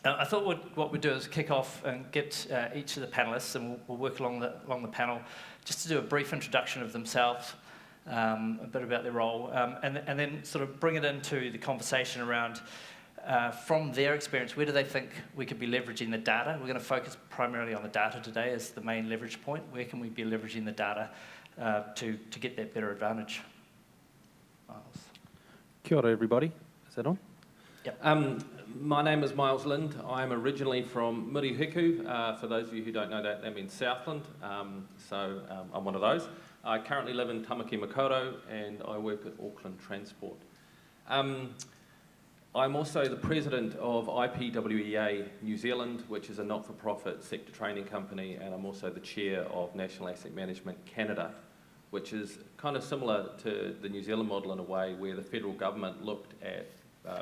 I thought what we'd do is kick off and get each of the panelists, and we'll work along the panel, just to do a brief introduction of themselves, a bit about their role, and then sort of bring it into the conversation around, from their experience, where do they think we could be leveraging the data? We're going to focus primarily on the data today as the main leverage point. Where can we be leveraging the data to get that better advantage? Myles. Kia ora, everybody. Is that on? Yep. My name is Myles Lind. I'm originally from Murihiku. For those of you who don't know that, that means Southland. So I'm one of those. I currently live in Tamaki Makaurau, and I work at Auckland Transport. I'm also the president of IPWEA New Zealand, which is a not-for-profit sector training company, and I'm also the chair of National Asset Management Canada, which is kind of similar to the New Zealand model in a way, where the federal government looked at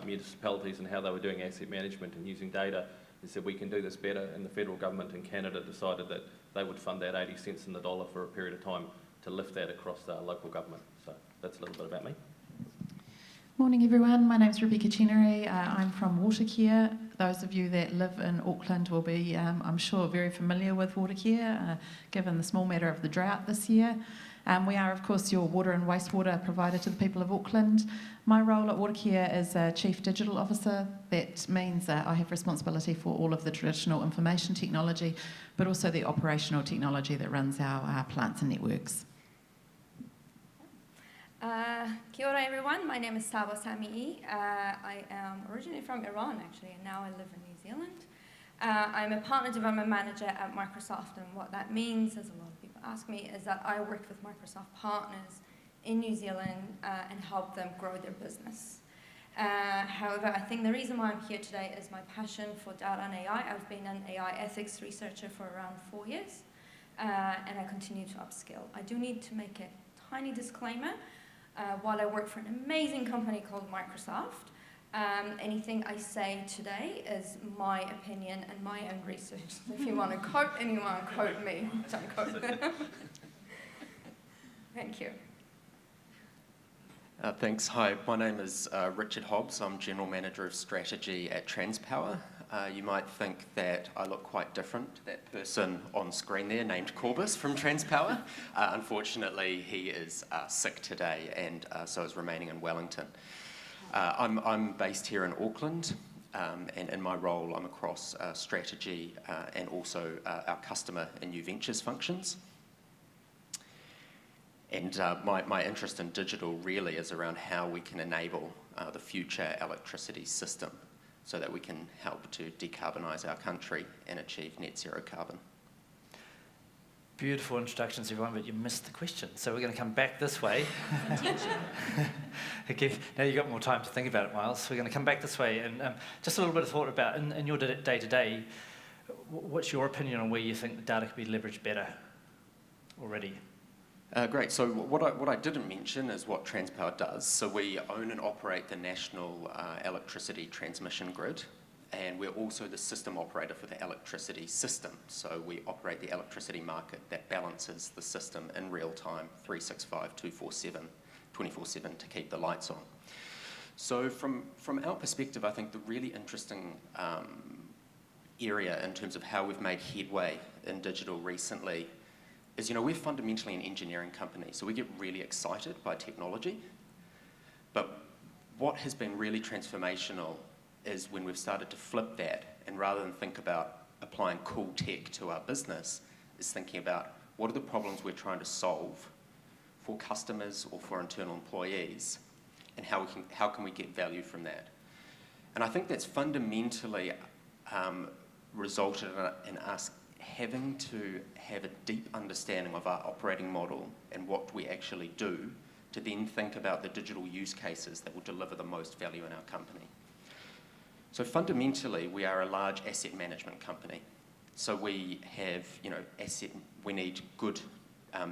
municipalities and how they were doing asset management and using data and said, we can do this better, and the federal government in Canada decided that they would fund that 80 cents in the dollar for a period of time to lift that across the local government. So that's a little bit about me. Morning everyone, my name's Rebecca Chenery. I'm from Watercare. Those of you that live in Auckland will be, I'm sure, very familiar with Watercare, given the small matter of the drought this year. We are, of course, your water and wastewater provider to the people of Auckland. My role at Watercare is Chief Digital Officer. That means I have responsibility for all of the traditional information technology, but also the operational technology that runs our plants and networks. Kia ora everyone, my name is Saba Samiei. I am originally from Iran actually, and now I live in New Zealand. I'm a partner development manager at Microsoft, and what that means, as a lot of people ask me, is that I work with Microsoft partners in New Zealand and help them grow their business. However, I think the reason why I'm here today is my passion for data and AI. I've been an AI ethics researcher for around 4 years, and I continue to upskill. I do need to make a tiny disclaimer. While I work for an amazing company called Microsoft, anything I say today is my opinion and my own research. So if you want to quote anyone, quote me. Don't quote them. Thank you. Thanks. Hi, my name is Richard Hobbs. I'm General Manager of Strategy at Transpower. You might think that I look quite different to that person on screen there named Cobus from Transpower. Unfortunately, he is sick today, and so is remaining in Wellington. I'm based here in Auckland, and in my role I'm across strategy and also our customer and new ventures functions. And my interest in digital really is around how we can enable the future electricity system so that we can help to decarbonise our country and achieve net zero carbon. Beautiful introductions, everyone, but you missed the question. So we're going to come back this way. Okay, now you've got more time to think about it, Myles. So we're going to come back this way. And just a little bit of thought about, in your day-to-day, what's your opinion on where you think the data could be leveraged better already? Great. So what I didn't mention is what Transpower does. So we own and operate the national electricity transmission grid, and we're also the system operator for the electricity system. So we operate the electricity market that balances the system in real time, 365, 24/7 to keep the lights on. So from our perspective, I think the really interesting area in terms of how we've made headway in digital recently is, we're fundamentally an engineering company, so we get really excited by technology. But what has been really transformational is when we've started to flip that, and rather than think about applying cool tech to our business, is thinking about what are the problems we're trying to solve for customers or for internal employees, and how can we get value from that? And I think that's fundamentally resulted in us having to have a deep understanding of our operating model and what we actually do, to then think about the digital use cases that will deliver the most value in our company. So fundamentally, we are a large asset management company. So we have, we need good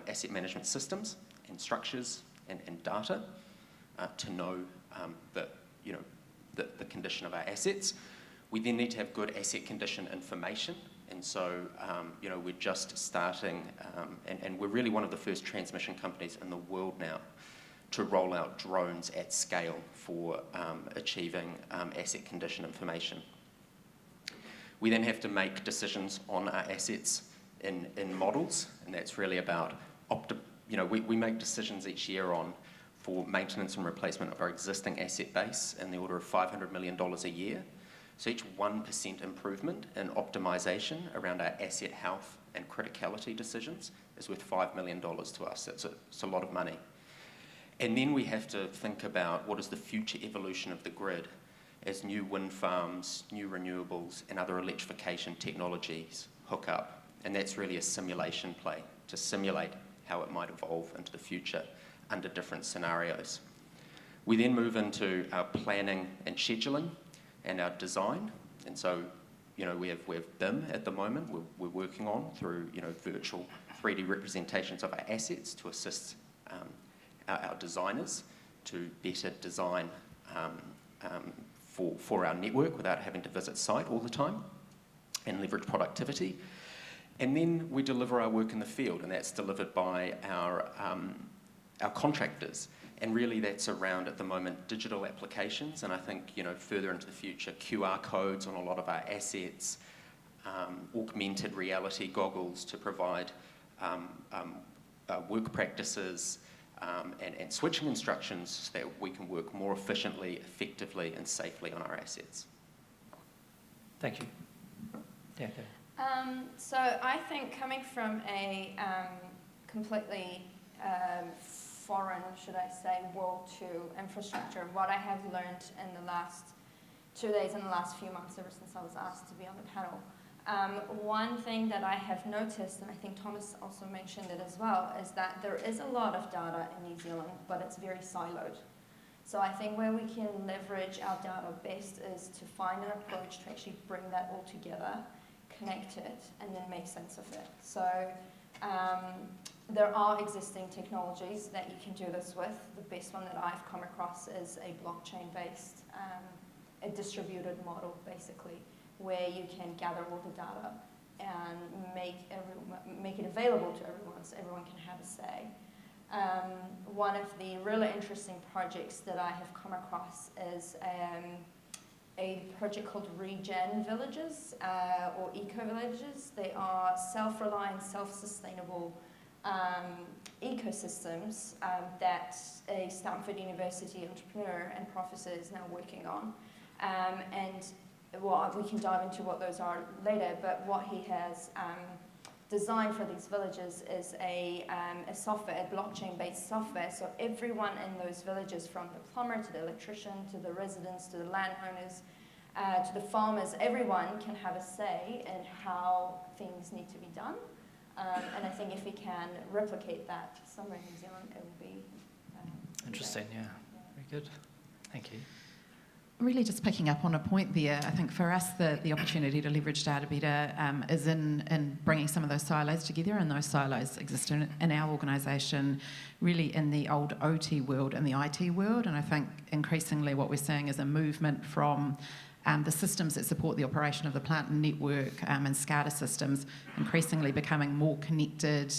asset management systems and structures and data to know the condition of our assets. We then need to have good asset condition information. And so, we're just starting, and we're really one of the first transmission companies in the world now to roll out drones at scale for achieving asset condition information. We then have to make decisions on our assets in models, and that's really about, we make decisions each year for maintenance and replacement of our existing asset base in the order of $500 million a year. So each 1% improvement in optimization around our asset health and criticality decisions is worth $5 million to us. It's a lot of money. And then we have to think about what is the future evolution of the grid as new wind farms, new renewables, and other electrification technologies hook up. And that's really a simulation play to simulate how it might evolve into the future under different scenarios. We then move into our planning and scheduling and our design. And so, we have BIM at the moment we're working on through, virtual 3D representations of our assets to assist our designers to better design for our network without having to visit site all the time and leverage productivity. And then we deliver our work in the field, and that's delivered by our contractors. And really that's around, at the moment, digital applications, and I think, further into the future, QR codes on a lot of our assets, augmented reality goggles to provide work practices, and switching instructions so that we can work more efficiently, effectively, and safely on our assets. Thank you. Yeah, okay. So I think coming from a completely foreign, should I say, world to infrastructure, what I have learned in the last 2 days and the last few months ever since I was asked to be on the panel, one thing that I have noticed, and I think Thomas also mentioned it as well, is that there is a lot of data in New Zealand, but it's very siloed. So I think where we can leverage our data best is to find an approach to actually bring that all together, connect it, and then make sense of it. So there are existing technologies that you can do this with. The best one that I've come across is a blockchain-based, a distributed model, basically, where you can gather all the data and make it available to everyone so everyone can have a say. One of the really interesting projects that I have come across is a project called Regen Villages, or Eco Villages. They are self-reliant, self-sustainable ecosystems that a Stanford University entrepreneur and professor is now working on. And we can dive into what those are later, but what he has designed for these villages is a software, a blockchain-based software, so everyone in those villages, from the plumber to the electrician to the residents to the landowners to the farmers, everyone can have a say in how things need to be done. And I think if we can replicate that somewhere in New Zealand, it would be interesting. Yeah, very good. Thank you. Really just picking up on a point there, I think for us the opportunity to leverage data better is in bringing some of those silos together, and those silos exist in our organisation really in the old OT world and the IT world, and I think increasingly what we're seeing is a movement from the systems that support the operation of the plant and network and SCADA systems increasingly becoming more connected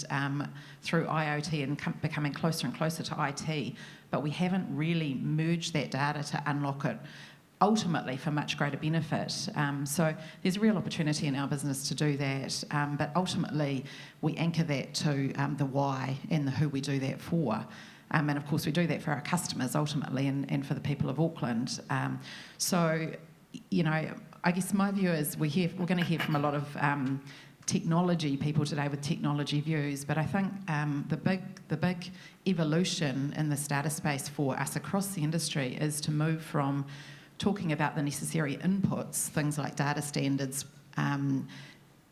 through IoT and becoming closer and closer to IT, but we haven't really merged that data to unlock it ultimately for much greater benefit. So there's a real opportunity in our business to do that, but ultimately we anchor that to the why and the who we do that for. And of course we do that for our customers ultimately and for the people of Auckland. So, I guess my view is we're going to hear from a lot of technology people today with technology views, but I think the big evolution in this data space for us across the industry is to move from talking about the necessary inputs, things like data standards,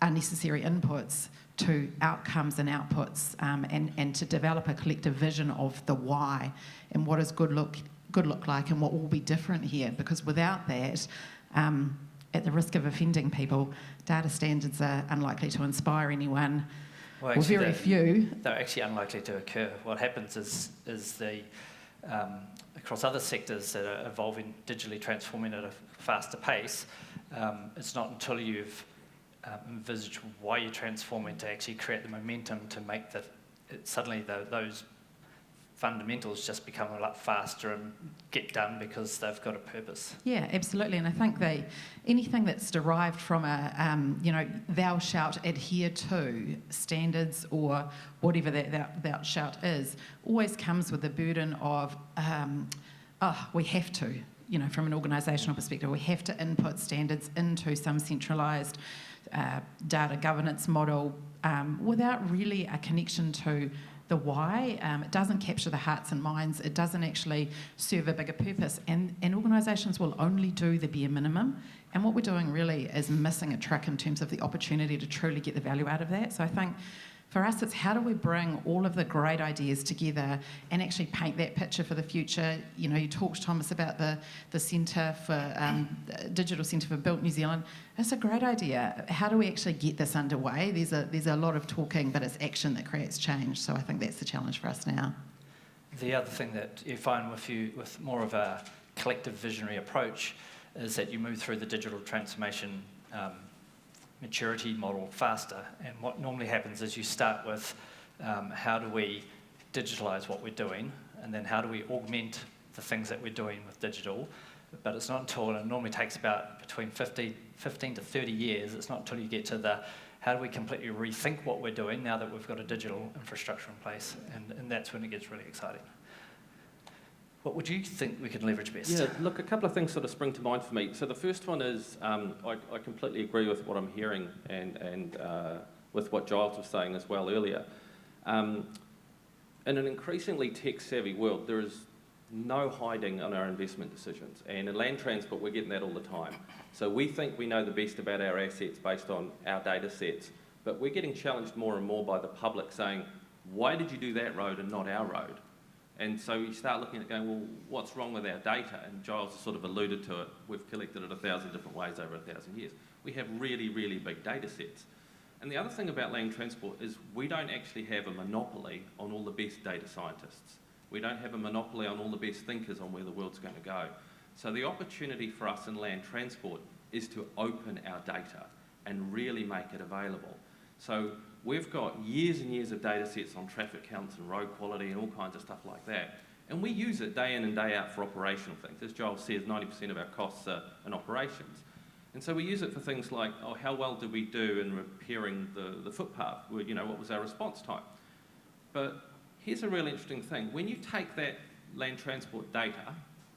unnecessary inputs, to outcomes and outputs, and to develop a collective vision of the why and what does good look like and what will be different here. Because without that, at the risk of offending people, data standards are unlikely to inspire anyone, Well, or very few. They're actually unlikely to occur. What happens is the across other sectors that are evolving, digitally transforming at a faster pace, it's not until you've envisaged why you're transforming to actually create the momentum to make suddenly those fundamentals just become a lot faster and get done because they've got a purpose. Yeah, absolutely. And I think anything that's derived from a, thou shalt adhere to standards or whatever that thou shalt is, always comes with the burden of, we have to, from an organisational perspective, we have to input standards into some centralised data governance model without really a connection to the why. It doesn't capture the hearts and minds. It doesn't actually serve a bigger purpose. And organisations will only do the bare minimum. And what we're doing really is missing a trick in terms of the opportunity to truly get the value out of that. So I think for us, it's how do we bring all of the great ideas together and actually paint that picture for the future. You talked, Thomas, about the Centre for Digital Centre for Built New Zealand. It's a great idea. How do we actually get this underway? There's a lot of talking, but it's action that creates change. So I think that's the challenge for us now. The other thing that you find with more of a collective visionary approach is that you move through the digital transformation maturity model faster. And what normally happens is you start with how do we digitalise what we're doing, and then how do we augment the things that we're doing with digital. But it's not until, and it normally takes about between 15 to 30 years, it's not until you get to the how do we completely rethink what we're doing now that we've got a digital infrastructure in place, and that's when it gets really exciting. What would you think we could leverage best? Yeah, look, a couple of things sort of spring to mind for me. So the first one is I completely agree with what I'm hearing and with what Giles was saying as well earlier. In an increasingly tech-savvy world, there is no hiding on our investment decisions. And in land transport, we're getting that all the time. So we think we know the best about our assets based on our data sets, but we're getting challenged more and more by the public saying, why did you do that road and not our road? And so you start looking at going, well, what's wrong with our data? And Giles sort of alluded to it. We've collected it 1,000 different ways over 1,000 years. We have really, really big data sets. And the other thing about land transport is we don't actually have a monopoly on all the best data scientists. We don't have a monopoly on all the best thinkers on where the world's going to go. So the opportunity for us in land transport is to open our data and really make it available. So we've got years and years of data sets on traffic counts and road quality and all kinds of stuff like that. And we use it day in and day out for operational things. As Giles says, 90% of our costs are in operations. And so we use it for things like, how well did we do in repairing the footpath? What was our response time? But here's a really interesting thing. When you take that land transport data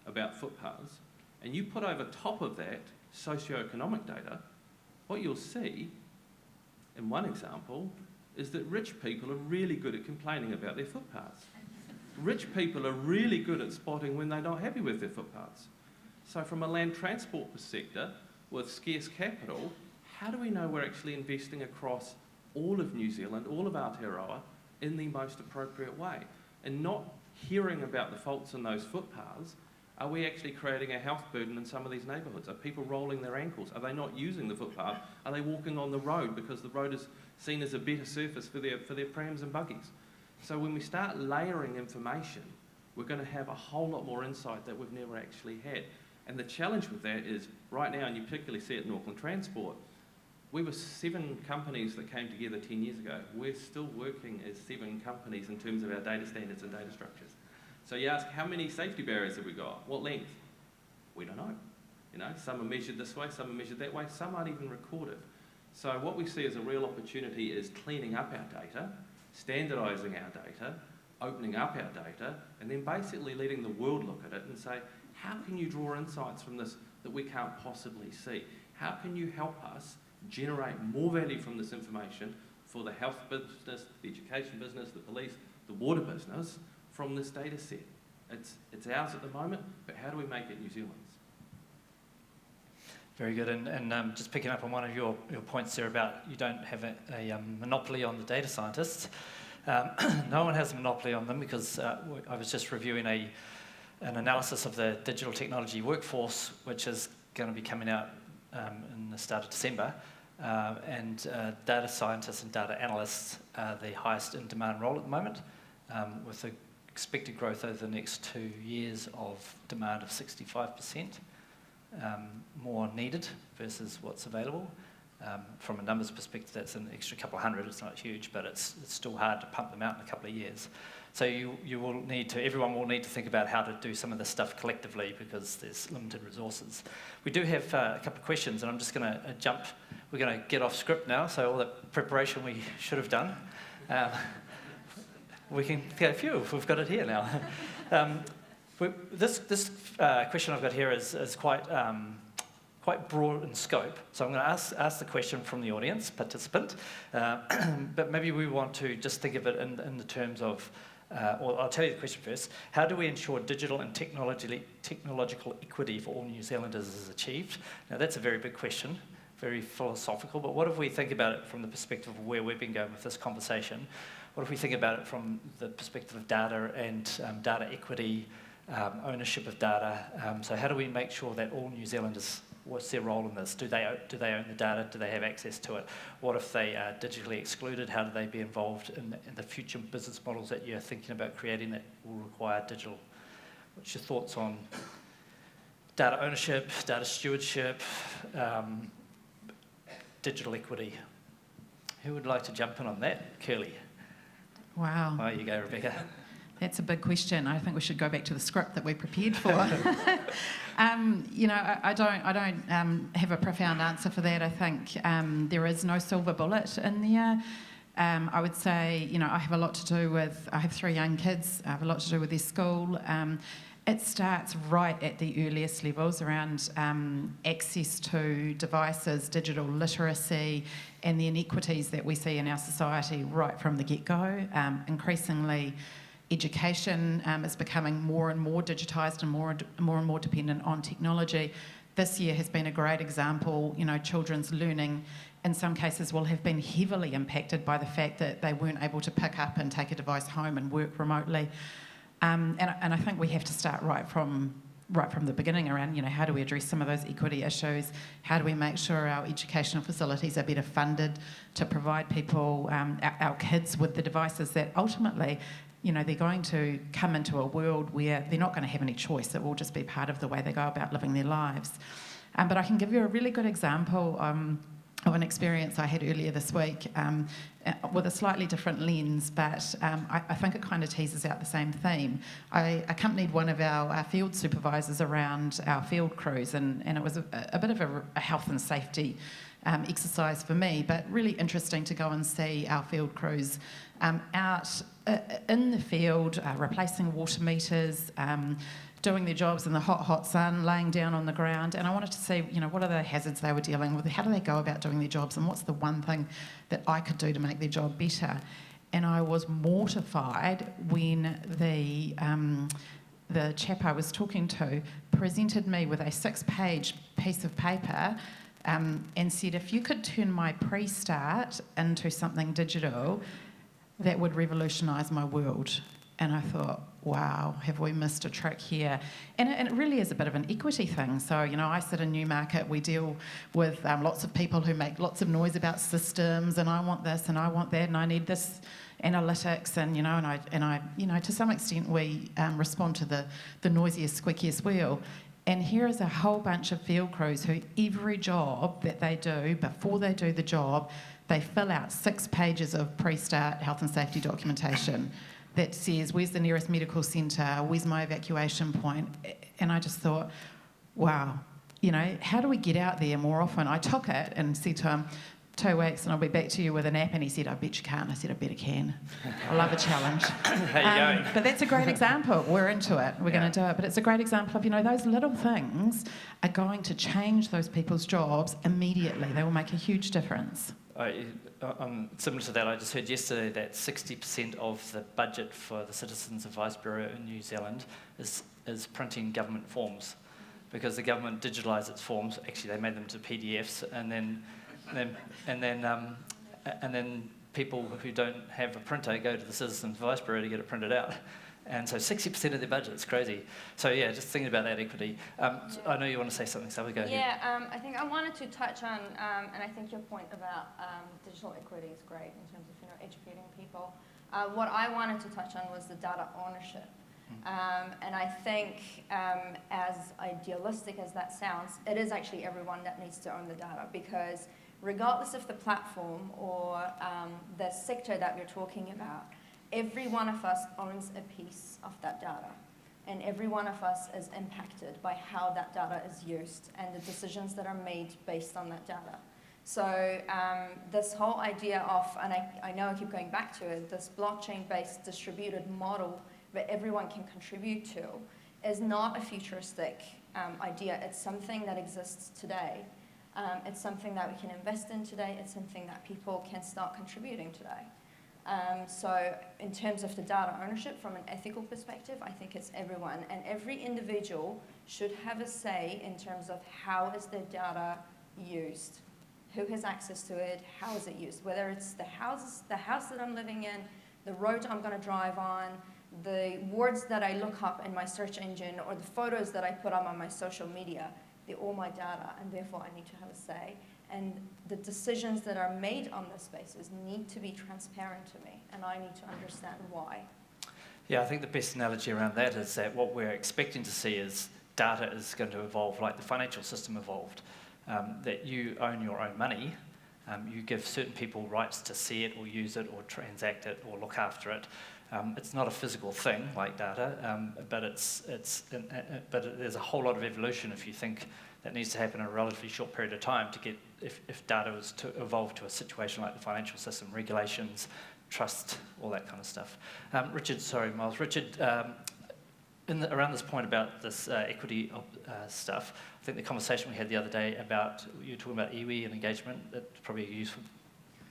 about footpaths and you put over top of that socioeconomic data, what you'll see, in one example, is that rich people are really good at complaining about their footpaths. Rich people are really good at spotting when they're not happy with their footpaths. So from a land transport perspective, with scarce capital, how do we know we're actually investing across all of New Zealand, all of Aotearoa, in the most appropriate way? And not hearing about the faults in those footpaths, are we actually creating a health burden in some of these neighbourhoods? Are people rolling their ankles? Are they not using the footpath? Are they walking on the road because the road is seen as a better surface for their prams and buggies? So when we start layering information, we're going to have a whole lot more insight that we've never actually had. And the challenge with that is, right now, and you particularly see it in Auckland Transport, we were 7 companies that came together 10 years ago. We're still working as 7 companies in terms of our data standards and data structures. So you ask, how many safety barriers have we got? What length? We don't know. Some are measured this way, some are measured that way, some aren't even recorded. So what we see as a real opportunity is cleaning up our data, standardising our data, opening up our data, and then basically letting the world look at it and say, how can you draw insights from this that we can't possibly see? How can you help us generate more value from this information for the health business, the education business, the police, the water business from this data set. It's ours at the moment, but how do we make it New Zealand's? Very good, and just picking up on one of your points there about you don't have a monopoly on the data scientists. No one has a monopoly on them because I was just reviewing an analysis of the digital technology workforce, which is going to be coming out in the start of December, and data scientists and data analysts are the highest in demand role at the moment, with the expected growth over the next 2 years of demand of 65%. More needed versus what's available. From a numbers perspective, that's an extra couple of hundred. It's not huge, but it's still hard to pump them out in a couple of years. So everyone will need to think about how to do some of this stuff collectively because there's limited resources. We do have a couple of questions, and I'm just going to we're going to get off script now, so all the preparation we should have done. We can go phew, we've got it here now. This question I've got here is quite broad in scope. So I'm going to ask the question from the audience participant, but maybe we want to just think of it in the terms of, or I'll tell you the question first. How do we ensure digital and technological equity for all New Zealanders is achieved? Now that's a very big question, very philosophical, but what if we think about it from the perspective of where we've been going with this conversation? What if we think about it from the perspective of data and data equity, ownership of data? So how do we make sure that all New Zealanders, what's their role in this? Do they own the data? Do they have access to it? What if they are digitally excluded? How do they be involved in the future business models that you're thinking about creating that will require digital? What's your thoughts on data ownership, data stewardship, digital equity? Who would like to jump in on that? Curly. Wow. Oh, you go, Rebecca. That's a big question. I think we should go back to the script that we prepared for. I don't have a profound answer for that. I think there is no silver bullet in there. I would say, I have a lot to do with, I have 3 young kids. I have a lot to do with their school. It starts right at the earliest levels around access to devices, digital literacy, and the inequities that we see in our society right from the get-go. Increasingly, education is becoming more and more digitised and more and more dependent on technology. This year has been a great example. Children's learning in some cases will have been heavily impacted by the fact that they weren't able to pick up and take a device home and work remotely. And I think we have to start right from the beginning around, how do we address some of those equity issues? How do we make sure our educational facilities are better funded to provide people, our kids, with the devices that ultimately, they're going to come into a world where they're not going to have any choice. It will just be part of the way they go about living their lives. But I can give you a really good example of an experience I had earlier this week with a slightly different lens, but I think it kind of teases out the same theme. I accompanied one of our field supervisors around our field crews, and it was a bit of a health and safety exercise for me, but really interesting to go and see our field crews out in the field, replacing water meters, doing their jobs in the hot sun, laying down on the ground, and I wanted to see, what are the hazards they were dealing with, how do they go about doing their jobs, and what's the one thing that I could do to make their job better. And I was mortified when the chap I was talking to presented me with a 6-page piece of paper and said, if you could turn my pre-start into something digital, that would revolutionise my world. And I thought, wow, have we missed a trick here? And it really is a bit of an equity thing. So, I sit in Newmarket, we deal with lots of people who make lots of noise about systems, and I want this and I want that and I need this analytics, and I to some extent we respond to the noisiest, squeakiest wheel. And here is a whole bunch of field crews who every job that they do, before they do the job, they fill out 6 pages of pre-start health and safety documentation that says, where's the nearest medical centre, where's my evacuation point? And I just thought, wow, how do we get out there more often? I took it and said to him, 2 weeks and I'll be back to you with an app. And he said, I bet you can't. I said, I bet I can. I love a challenge. How you going? But that's a great example. We're into it. We're going to do it. But it's a great example of, those little things are going to change those people's jobs immediately. They will make a huge difference. Similar to that, I just heard yesterday that 60% of the budget for the Citizens Advice Bureau in New Zealand is printing government forms, because the government digitalised its forms. Actually, they made them to PDFs, and then people who don't have a printer go to the Citizens Advice Bureau to get it printed out. And so 60% of their budget, it's crazy. So yeah, just thinking about that equity. I know you want to say something, Saba, go ahead. Yeah, I think I wanted to touch on, and I think your point about digital equity is great in terms of educating people. What I wanted to touch on was the data ownership. And I think, as idealistic as that sounds, it is actually everyone that needs to own the data, because regardless of the platform or the sector that we're talking about, every one of us owns a piece of that data, and every one of us is impacted by how that data is used and the decisions that are made based on that data. So this whole idea of, and I know I keep going back to it, this blockchain-based distributed model that everyone can contribute to is not a futuristic idea. It's something that exists today. It's something that we can invest in today. It's something that people can start contributing today. So in terms of the data ownership from an ethical perspective, I think it's everyone. And every individual should have a say in terms of how is their data used, who has access to it, how is it used, whether it's the house that I'm living in, the road I'm going to drive on, the words that I look up in my search engine, or the photos that I put up on my social media. They're all my data, and therefore I need to have a say. And the decisions that are made on those spaces need to be transparent to me, and I need to understand why. Yeah, I think the best analogy around that is that what we're expecting to see is data is going to evolve like the financial system evolved, that you own your own money, you give certain people rights to see it or use it or transact it or look after it. It's not a physical thing like data, but there's a whole lot of evolution, if you think, that needs to happen in a relatively short period of time to get, if data was to evolve to a situation like the financial system, regulations, trust, all that kind of stuff. Myles. Richard, around this point about this equity stuff, I think the conversation we had the other day about, you were talking about iwi and engagement, that's probably a useful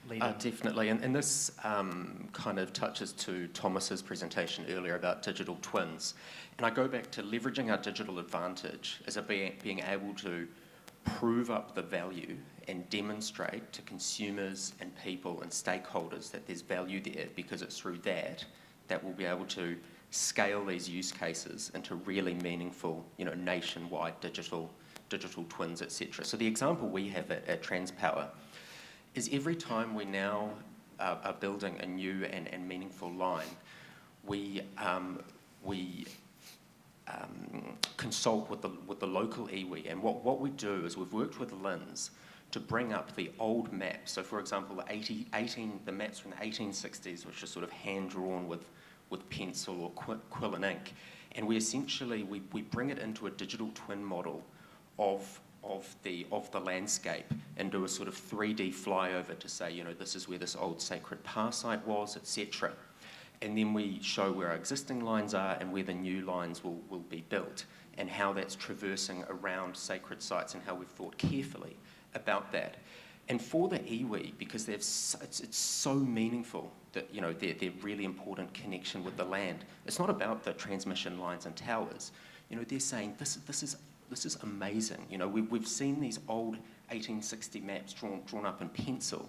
lead. Definitely, and this kind of touches to Thomas's presentation earlier about digital twins. And I go back to leveraging our digital advantage as being able to prove up the value and demonstrate to consumers and people and stakeholders that there's value there, because it's through that we'll be able to scale these use cases into really meaningful, nationwide digital twins, etc. So the example we have at Transpower is every time we now are building a new and meaningful line, we consult with the local iwi, and what we do is we've worked with LINZ to bring up the old maps. So, for example, the maps from the 1860s, which are sort of hand drawn with pencil or quill and ink, and we essentially we bring it into a digital twin model of the landscape and do a sort of 3D flyover to say, this is where this old sacred power site was, etc. And then we show where our existing lines are and where the new lines will be built, and how that's traversing around sacred sites and how we've thought carefully about that. And for the iwi, because it's so meaningful that they're really important connection with the land. It's not about the transmission lines and towers. They're saying this is amazing. We've seen these old 1860 maps drawn up in pencil,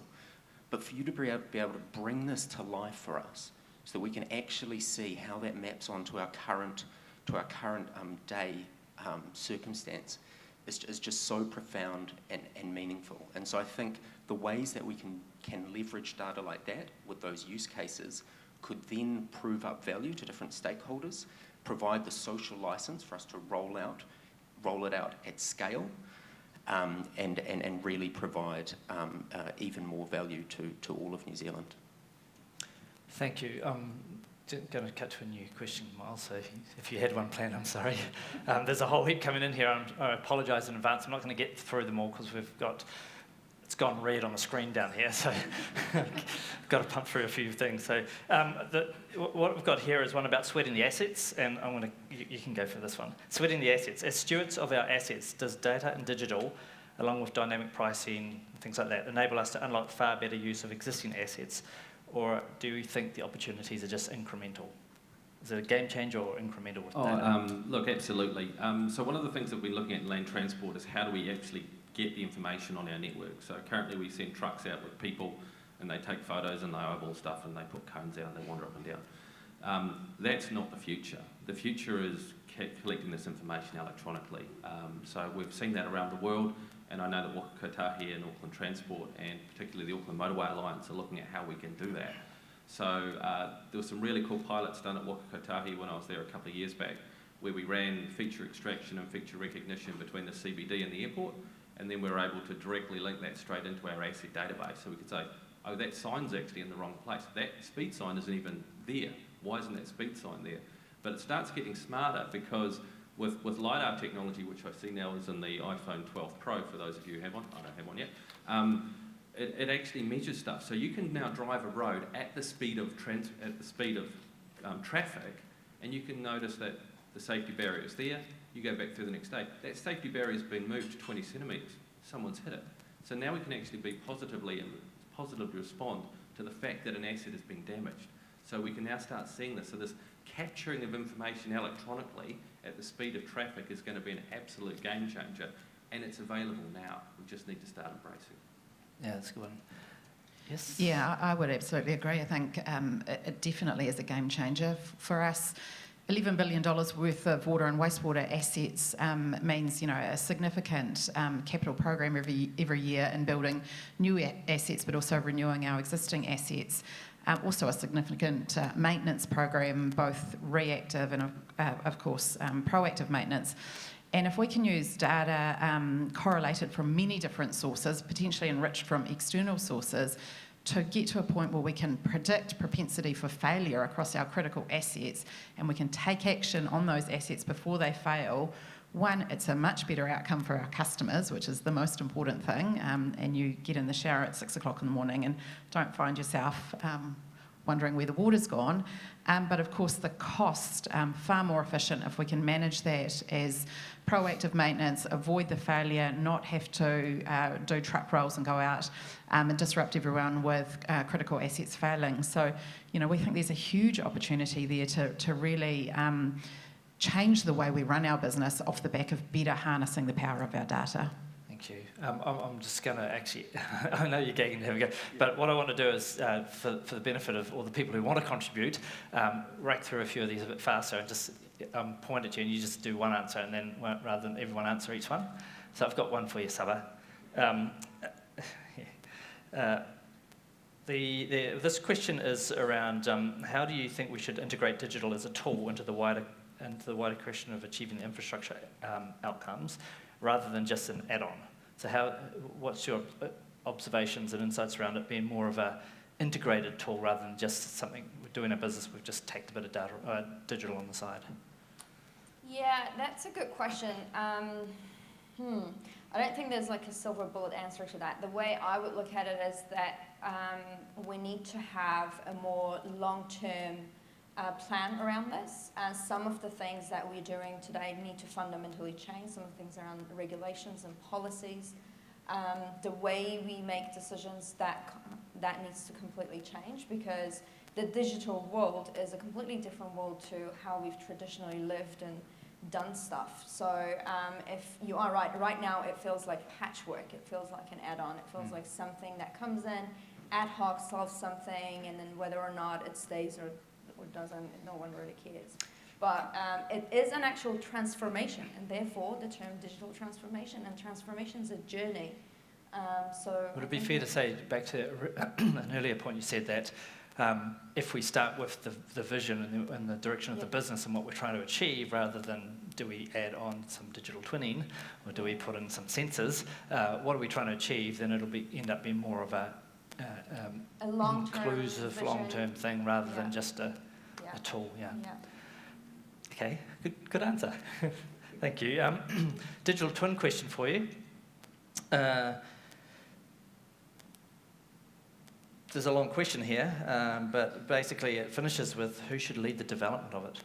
but for you to be able to bring this to life for us, so that we can actually see how that maps onto our current day circumstance, is just so profound and meaningful. And so I think the ways that we can leverage data like that with those use cases could then prove up value to different stakeholders, provide the social license for us to roll it out at scale, and really provide even more value to all of New Zealand. Thank you. I'm going to cut to a new question, Myles, so if you had one planned, I'm sorry. There's a whole heap coming in here. I apologise in advance. I'm not going to get through them all because we've got it's gone red on the screen down here, so I've got to pump through a few things. So what we've got here is one about sweating the assets, and you can go for this one. Sweating the assets. As stewards of our assets, does data and digital, along with dynamic pricing and things like that, enable us to unlock far better use of existing assets, or do you think the opportunities are just incremental? Is it a game changer or incremental with data? Look, absolutely. So one of the things that we're looking at in land transport is how do we actually get the information on our network. So currently we send trucks out with people and they take photos and they eyeball stuff and they put cones out and they wander up and down. That's not the future. The future is collecting this information electronically. So we've seen that around the world, and I know that Waka, Kotahi and Auckland Transport, and particularly the Auckland Motorway Alliance, are looking at how we can do that. So there were some really cool pilots done at Waka, Kotahi when I was there a couple of years back, where we ran feature extraction and feature recognition between the CBD and the airport, and then we were able to directly link that straight into our asset database. So we could say, oh, that sign's actually in the wrong place. That speed sign isn't even there. Why isn't that speed sign there? But it starts getting smarter because with LiDAR technology, which I see now is in the iPhone 12 Pro, for those of you who have one, I don't have one yet, it actually measures stuff. So you can now drive a road at the speed of traffic, and you can notice that the safety barrier is there. You go back through the next day. That safety barrier has been moved 20 centimetres. Someone's hit it. So now we can actually be positively respond to the fact that an asset has been damaged. So we can now start seeing this. So this capturing of information electronically at the speed of traffic is going to be an absolute game changer, and it's available now. We just need to start embracing. Yeah, that's a good one. Yes? Yeah, I would absolutely agree. I think it definitely is a game changer for us. $11 billion worth of water and wastewater assets means, a significant capital program every year in building new assets, but also renewing our existing assets. Also a significant maintenance program, both reactive and, of course, proactive maintenance. And if we can use data correlated from many different sources, potentially enriched from external sources, to get to a point where we can predict propensity for failure across our critical assets, and we can take action on those assets before they fail, one, it's a much better outcome for our customers, which is the most important thing, and you get in the shower at 6 o'clock in the morning and don't find yourself wondering where the water's gone. But of course the cost, far more efficient if we can manage that as proactive maintenance, avoid the failure, not have to do truck rolls and go out and disrupt everyone with critical assets failing. So, we think there's a huge opportunity there to really change the way we run our business off the back of better harnessing the power of our data. Thank you. I'm just going to actually, I know you're gagging, here we go, but what I want to do is, for the benefit of all the people who want to contribute, rack through a few of these a bit faster and just point at you and you just do one answer, and then rather than everyone answer each one. So I've got one for you, Saba. This question is around how do you think we should integrate digital as a tool into the wider question of achieving the infrastructure outcomes, rather than just an add-on? So what's your observations and insights around it being more of a integrated tool rather than just something we're doing a business, we've just tacked a bit of data, digital on the side? Yeah, that's a good question. I don't think there's like a silver bullet answer to that. The way I would look at it is that we need to have a more long-term plan around this. Some of the things that we're doing today need to fundamentally change. Some of the things around regulations and policies, the way we make decisions, that needs to completely change, because the digital world is a completely different world to how we've traditionally lived and done stuff. So if you are right now it feels like patchwork, it feels like an add-on, it feels like something that comes in, ad hoc, solves something, and then whether or not it stays or doesn't, no one really cares. But it is an actual transformation, and therefore the term digital transformation, and transformation is a journey. Would it be fair to say, back to an earlier point you said, that if we start with the vision and the direction of the business and what we're trying to achieve, rather than do we add on some digital twinning or do we put in some sensors, what are we trying to achieve, then it'll end up being more of a inclusive vision, long-term thing rather than just a tool. Okay, good answer. Thank you. Digital twin question for you. there's a long question here, but basically it finishes with who should lead the development of it.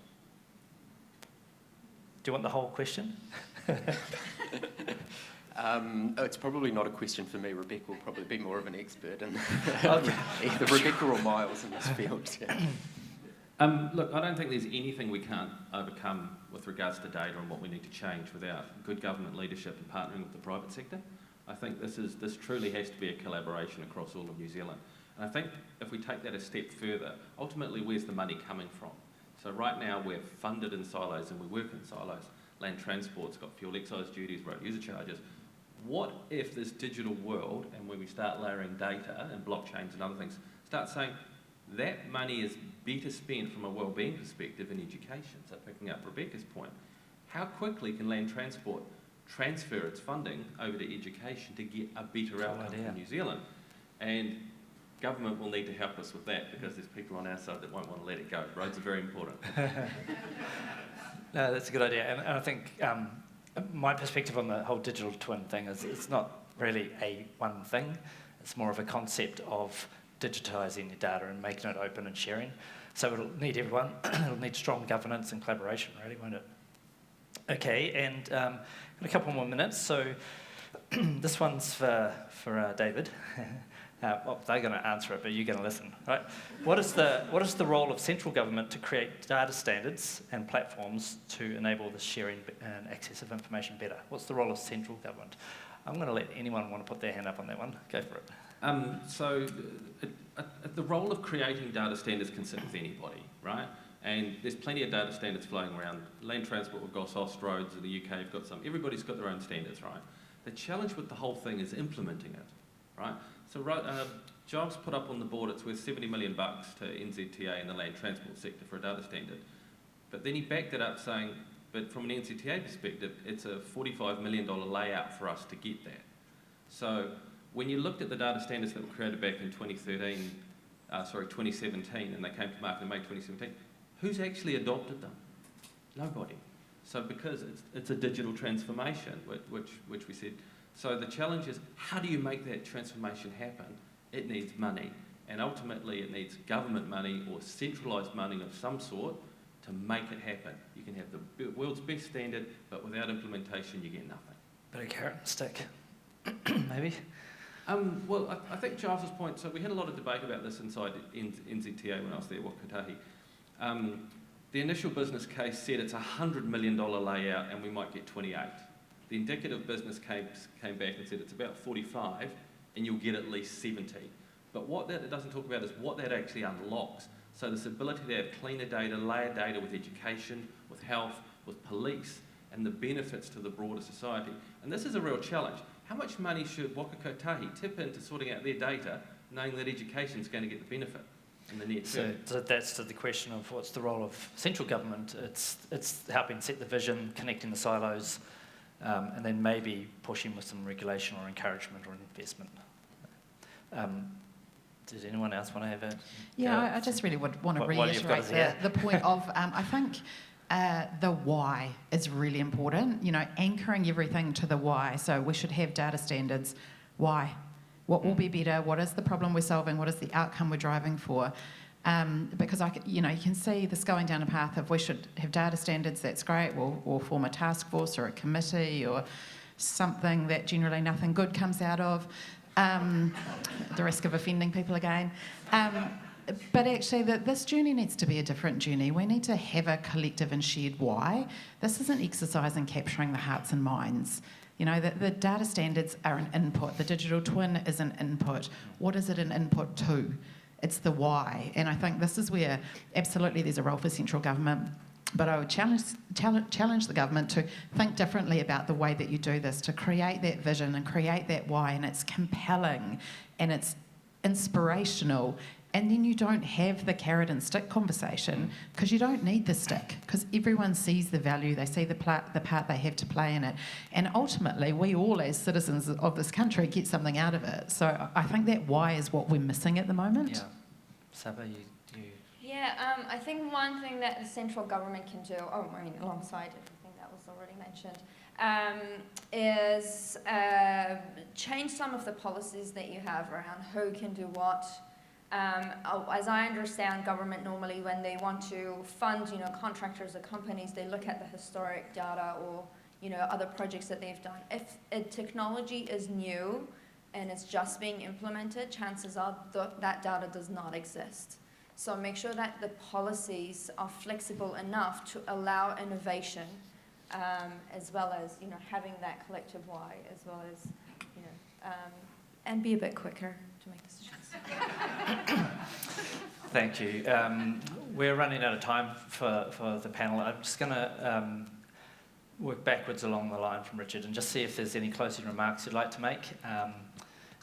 Do you want the whole question? It's probably not a question for me. Rebecca will probably be more of an expert in Okay. either Rebecca or Myles in this field. Yeah. Look, I don't think there's anything we can't overcome with regards to data and what we need to change without good government leadership and partnering with the private sector. I think this truly has to be a collaboration across all of New Zealand. And I think if we take that a step further, ultimately where's the money coming from? So right now we're funded in silos and we work in silos. Land transport's got fuel excise duties, road user charges. What if this digital world, and when we start layering data and blockchains and other things, start saying that money is better spent from a wellbeing perspective in education? So picking up Rebecca's point, how quickly can land transport transfer its funding over to education to get a better outcome for New Zealand? And government will need to help us with that because there's people on our side that won't want to let it go. Roads are very important. No, that's a good idea. And I think my perspective on the whole digital twin thing is it's not really a one thing. It's more of a concept of digitising your data and making it open and sharing. So it'll need everyone. It'll need strong governance and collaboration, really, won't it? Okay, and got a couple more minutes. So this one's for David. Well, they're going to answer it, but you're going to listen, right? What is the role of central government to create data standards and platforms to enable the sharing and access of information better? What's the role of central government? I'm going to let anyone want to put their hand up on that one. Go for it. The role of creating data standards can sit with anybody, right? And there's plenty of data standards flowing around. Land transport, we've got SOS roads in the UK, we've got some. Everybody's got their own standards, right? The challenge with the whole thing is implementing it, right? So Giles put up on the board it's worth $70 million to NZTA in the land transport sector for a data standard. But then he backed it up saying, but from an NZTA perspective, it's a $45 million layout for us to get that. So when you looked at the data standards that were created back in 2017, and they came to market in May 2017, who's actually adopted them? Nobody. So because it's a digital transformation, which we said. So the challenge is, how do you make that transformation happen? It needs money, and ultimately it needs government money or centralised money of some sort to make it happen. You can have the world's best standard, but without implementation you get nothing. Bit of carrot and stick, maybe? Well, I think Giles's point, so we had a lot of debate about this inside NZTA when I was there, Kotahi. The initial business case said it's a $100 million layout and we might get 28. The indicative business case came back and said it's about 45 and you'll get at least 70. But what that doesn't talk about is what that actually unlocks. So this ability to have cleaner data, layered data with education, with health, with police, and the benefits to the broader society. And this is a real challenge. How much money should Waka Kotahi tip into sorting out their data, knowing that education is going to get the benefit in the near term? So that's to the question of what's the role of central government. It's helping set the vision, connecting the silos, and then maybe pushing with some regulation or encouragement or investment. Does anyone else want to have a... Yeah, I just really would want to reiterate the point of, I think the why is really important, anchoring everything to the why. So we should have data standards. Why? What will be better? What is the problem we're solving? What is the outcome we're driving for? Because you can see this going down a path of we should have data standards, that's great, we'll form a task force or a committee or something that generally nothing good comes out of, the risk of offending people again. But actually this journey needs to be a different journey. We need to have a collective and shared why. This is an exercise in capturing the hearts and minds. The data standards are an input. The digital twin is an input. What is it an input to? It's the why. And I think this is where absolutely there's a role for central government. But I would challenge the government to think differently about the way that you do this, to create that vision and create that why. And it's compelling and it's inspirational. And then you don't have the carrot and stick conversation because you don't need the stick because everyone sees the value, they see the part they have to play in it. And ultimately, we all as citizens of this country get something out of it. So I think that why is what we're missing at the moment. Yeah. Saba, you... Yeah, I think one thing that the central government can do, alongside everything that was already mentioned, is change some of the policies that you have around who can do what, As I understand, government normally, when they want to fund, contractors or companies, they look at the historic data or, other projects that they've done. If a technology is new and it's just being implemented, chances are that data does not exist. So make sure that the policies are flexible enough to allow innovation, as well as, having that collective why, as well as, and be a bit quicker to make decisions. Thank you. We're running out of time for the panel. I'm just going to work backwards along the line from Richard and just see if there's any closing remarks you'd like to make.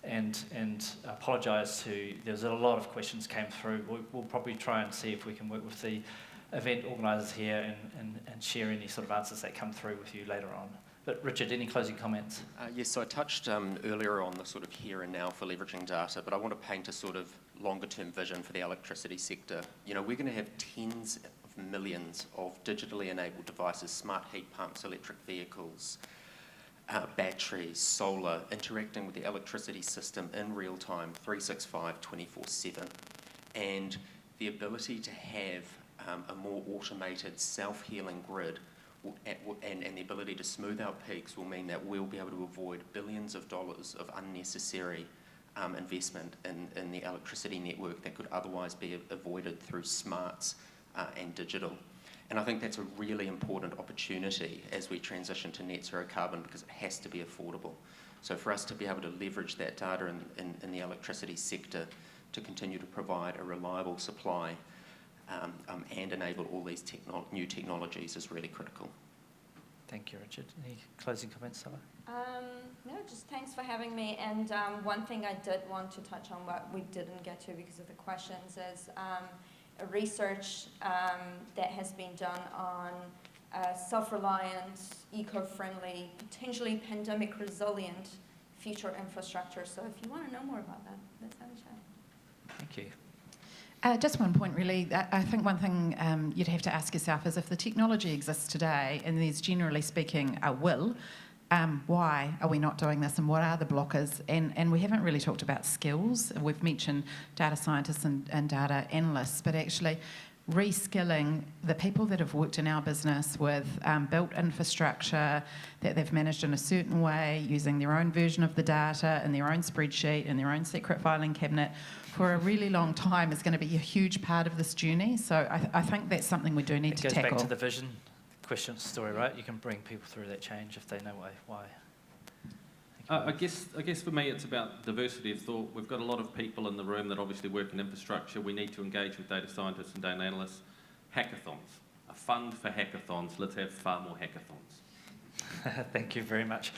And apologise to, there's a lot of questions came through. We'll probably try and see if we can work with the event organisers here and share any sort of answers that come through with you later on. But Richard, any closing comments? Yes, so I touched earlier on the sort of here and now for leveraging data, but I want to paint a sort of longer term vision for the electricity sector. We're going to have tens of millions of digitally enabled devices, smart heat pumps, electric vehicles, batteries, solar, interacting with the electricity system in real time, 365, 24/7. And the ability to have a more automated, self-healing grid and the ability to smooth out peaks will mean that we'll be able to avoid billions of dollars of unnecessary investment in the electricity network that could otherwise be avoided through smarts and digital. And I think that's a really important opportunity as we transition to net zero carbon, because it has to be affordable. So for us to be able to leverage that data in the electricity sector to continue to provide a reliable supply and enable all these new technologies is really critical. Thank you, Richard. Any closing comments, Saba? No, just thanks for having me. And one thing I did want to touch on, what we didn't get to because of the questions, is a research that has been done on self-reliant, eco-friendly, potentially pandemic-resilient future infrastructure. So if you want to know more about that, let's have a chat. Thank you. Just one point, really. I think one thing you'd have to ask yourself is, if the technology exists today and there's, generally speaking, a will, why are we not doing this, and what are the blockers? And we haven't really talked about skills. We've mentioned data scientists and data analysts, but actually reskilling the people that have worked in our business with built infrastructure that they've managed in a certain way, using their own version of the data in their own spreadsheet, in their own secret filing cabinet for a really long time, is going to be a huge part of this journey. So I think that's something we do need to tackle. It goes back to the vision question story, right? You can bring people through that change if they know why. I guess for me it's about diversity of thought. We've got a lot of people in the room that obviously work in infrastructure. We need to engage with data scientists and data analysts. Hackathons. A fund for hackathons. Let's have far more hackathons. Thank you very much.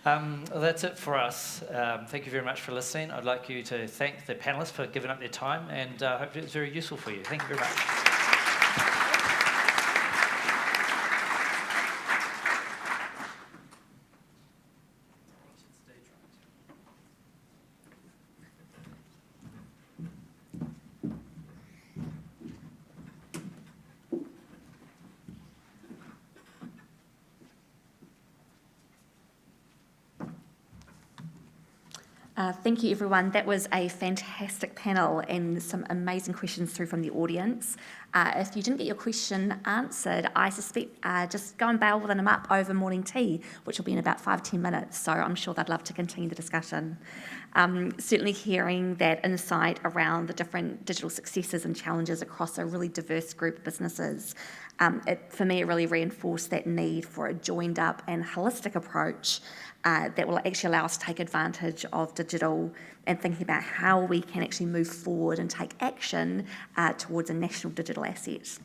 Well, that's it for us. Thank you very much for listening. I'd like you to thank the panellists for giving up their time, and hopefully it's very useful for you. Thank you very much. Thank you, everyone. That was a fantastic panel and some amazing questions through from the audience. If you didn't get your question answered, I suspect just go and bail them up over morning tea, which will be in about 5-10 minutes. So I'm sure they'd love to continue the discussion. Certainly hearing that insight around the different digital successes and challenges across a really diverse group of businesses, for me, it really reinforced that need for a joined up and holistic approach that will actually allow us to take advantage of digital and thinking about how we can actually move forward and take action towards a national digital asset.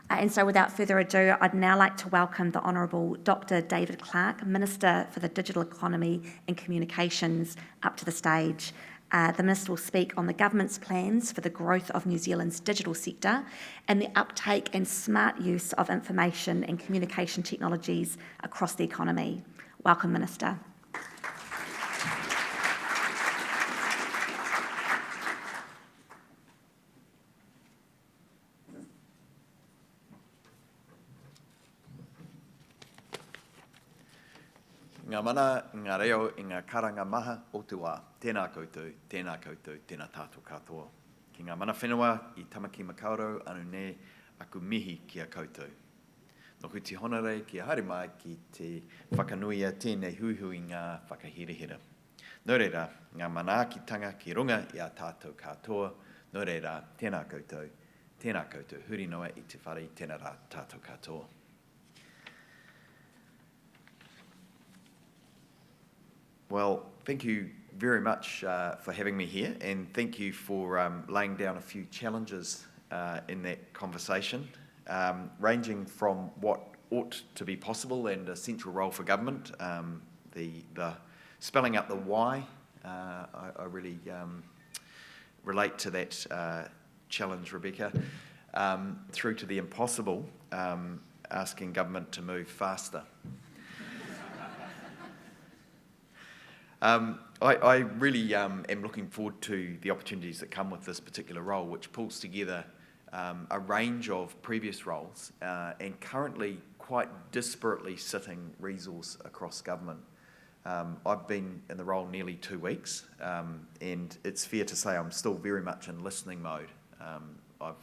And so without further ado, I'd now like to welcome the Honourable Dr. David Clark, Minister for the Digital Economy and Communications, up to the stage. The Minister will speak on the Government's plans for the growth of New Zealand's digital sector and the uptake and smart use of information and communication technologies across the economy. Welcome, Minister. Ngā mana, ngā reo, i ngā karanga maha o te wā. Tēnā koutou, tēnā koutou, tēnā tātou katoa. Ki ngā mana whenua, I tamaki makauro, anu ne aku mihi ki a koutou. No kuti honore ki a haere mai ki te whakanuia tēnei huihui ngā whakahirehira. Nō reira, ngā manaakitanga ki runga I a tātou katoa. Nō reira, tēnā koutou, huri noa I te whare, tēnā rā tātou katoa. Well, thank you very much for having me here, and thank you for laying down a few challenges in that conversation, ranging from what ought to be possible and a central role for government, the spelling out the why. I really relate to that challenge, Rebecca, through to the impossible, asking government to move faster. I really am looking forward to the opportunities that come with this particular role, which pulls together a range of previous roles and currently quite disparately sitting resource across government. I've been in the role nearly 2 weeks, and it's fair to say I'm still very much in listening mode. I've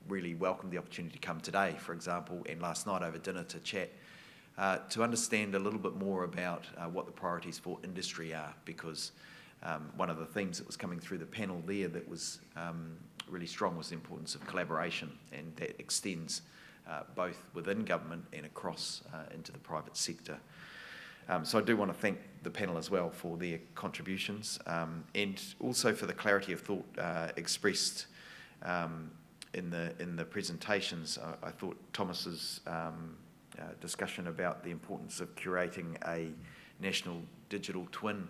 really welcomed the opportunity to come today, for example, and last night over dinner to chat to understand a little bit more about what the priorities for industry are, because one of the themes that was coming through the panel there that was really strong was the importance of collaboration, and that extends both within government and across into the private sector. So I do want to thank the panel as well for their contributions, and also for the clarity of thought expressed in the presentations. I thought Thomas's discussion about the importance of curating a national digital twin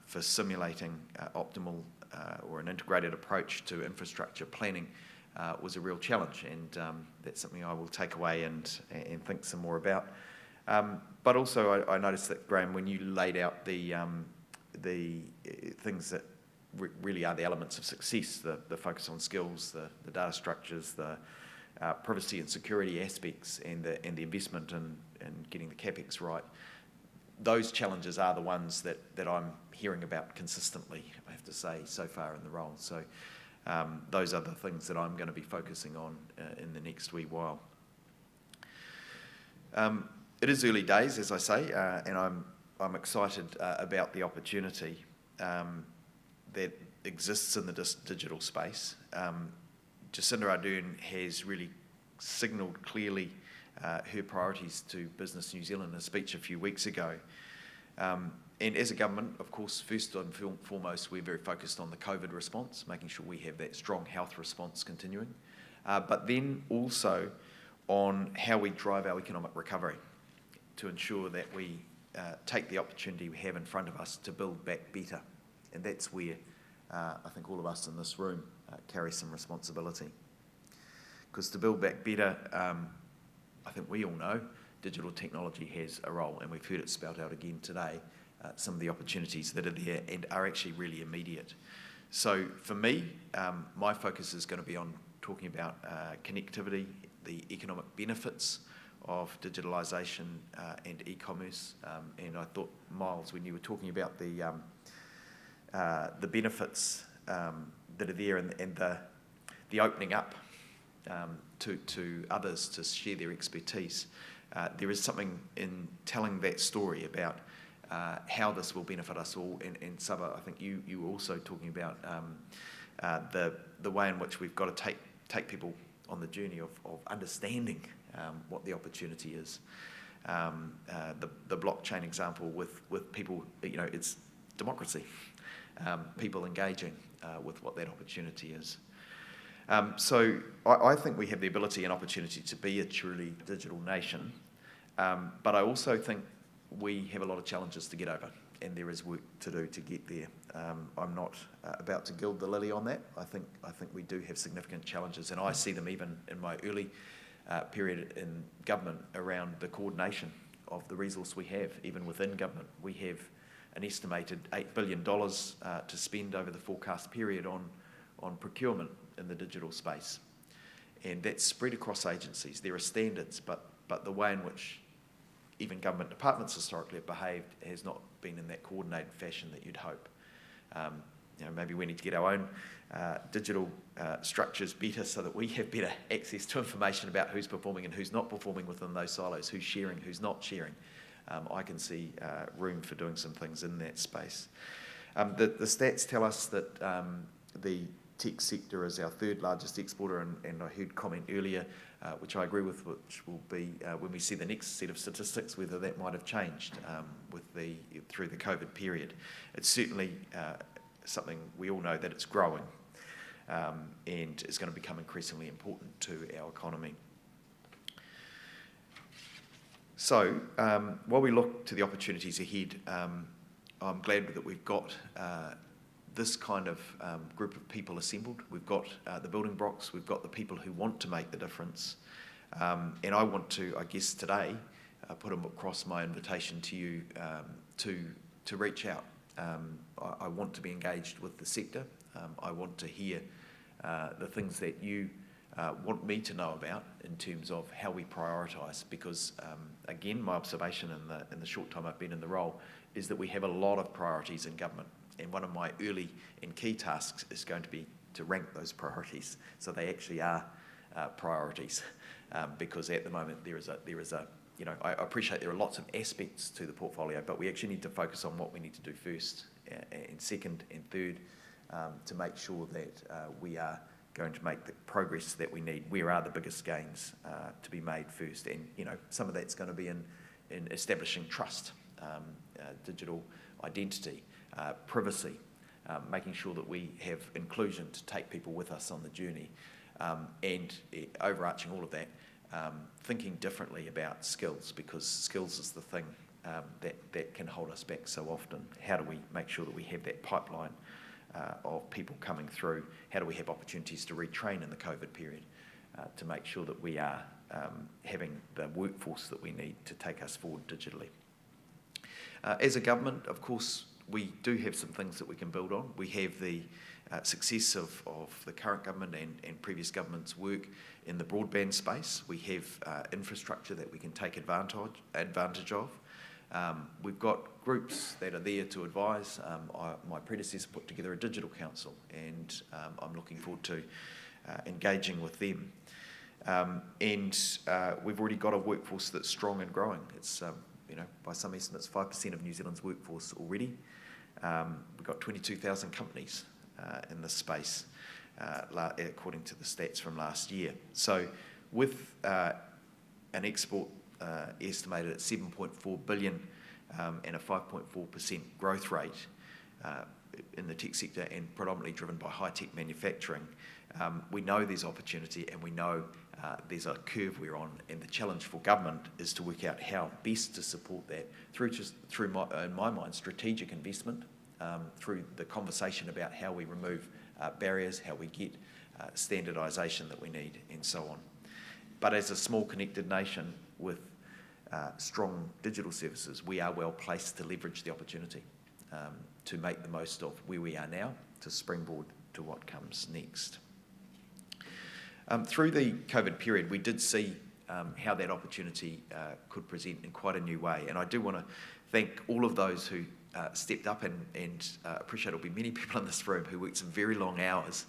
for simulating optimal or an integrated approach to infrastructure planning was a real challenge, and that's something I will take away and think some more about. But also I noticed that, Graeme, when you laid out the things that really are the elements of success, the focus on skills, the data structures, the privacy and security aspects, and the investment in getting the CapEx right, those challenges are the ones that I'm hearing about consistently, I have to say, so far in the role. So those are the things that I'm going to be focusing on in the next wee while. It is early days, as I say, and I'm excited about the opportunity that exists in the digital space. Jacinda Ardern has really signalled clearly her priorities to Business New Zealand in a speech a few weeks ago. And as a government, of course, first and foremost, we're very focused on the COVID response, making sure we have that strong health response continuing, but then also on how we drive our economic recovery to ensure that we take the opportunity we have in front of us to build back better. And that's where I think all of us in this room carry some responsibility. Because to build back better, I think we all know digital technology has a role, and we've heard it spelled out again today, some of the opportunities that are there and are actually really immediate. So for me, my focus is going to be on talking about connectivity, the economic benefits of digitalisation and e-commerce. And I thought, Myles, when you were talking about the benefits that are there and the opening up to others to share their expertise, there is something in telling that story about how this will benefit us all. And Saba, I think you were also talking about the way in which we've got to take people on the journey of understanding what the opportunity is. The blockchain example with people, it's democracy, people engaging with what that opportunity is. So I think we have the ability and opportunity to be a truly digital nation, but I also think we have a lot of challenges to get over, and there is work to do to get there. I'm not about to gild the lily on that. I think we do have significant challenges, and I see them even in my early period in government around the coordination of the resource we have, even within government. We have an estimated $8 billion to spend over the forecast period on procurement in the digital space. And that's spread across agencies. There are standards, but the way in which even government departments historically have behaved has not been in that coordinated fashion that you'd hope. maybe we need to get our own digital structures better so that we have better access to information about who's performing and who's not performing within those silos, who's sharing, who's not sharing. I can see room for doing some things in that space. The stats tell us that the tech sector is our third largest exporter, and I heard comment earlier, which I agree with, which will be when we see the next set of statistics, whether that might have changed through the COVID period. It's certainly something we all know that it's growing and is going to become increasingly important to our economy. So while we look to the opportunities ahead, I'm glad that we've got this kind of group of people assembled. We've got the building blocks, we've got the people who want to make the difference. And I want to, I guess today, put across my invitation to you to reach out. I want to be engaged with the sector. I want to hear the things that you want me to know about in terms of how we prioritise, because again, my observation in the short time I've been in the role is that we have a lot of priorities in government, and one of my early and key tasks is going to be to rank those priorities so they actually are priorities, because at the moment there is a I appreciate there are lots of aspects to the portfolio, but we actually need to focus on what we need to do first and second and third to make sure that we are going to make the progress that we need. Where are the biggest gains to be made first? And some of that's going to be in establishing trust, digital identity, privacy, making sure that we have inclusion to take people with us on the journey, and overarching all of that, thinking differently about skills, because skills is the thing that can hold us back so often. How do we make sure that we have that pipeline of people coming through? How do we have opportunities to retrain in the COVID period to make sure that we are having the workforce that we need to take us forward digitally? As a government, of course, we do have some things that we can build on. We have the success of the current government and previous government's work in the broadband space. We have infrastructure that we can take advantage of. We've got groups that are there to advise. My predecessor put together a digital council, and I'm looking forward to engaging with them. And we've already got a workforce that's strong and growing. It's by some estimates, 5% of New Zealand's workforce already. We've got 22,000 companies in this space, according to the stats from last year. So with an export estimated at 7.4 billion and a 5.4% growth rate in the tech sector, and predominantly driven by high-tech manufacturing, we know there's opportunity, and we know there's a curve we're on, and the challenge for government is to work out how best to support that through in my mind, strategic investment, through the conversation about how we remove barriers, how we get standardisation that we need, and so on. But as a small connected nation with strong digital services, we are well placed to leverage the opportunity to make the most of where we are now, to springboard to what comes next. Through the COVID period, we did see how that opportunity could present in quite a new way. And I do want to thank all of those who stepped up, and appreciate there'll be many people in this room who worked some very long hours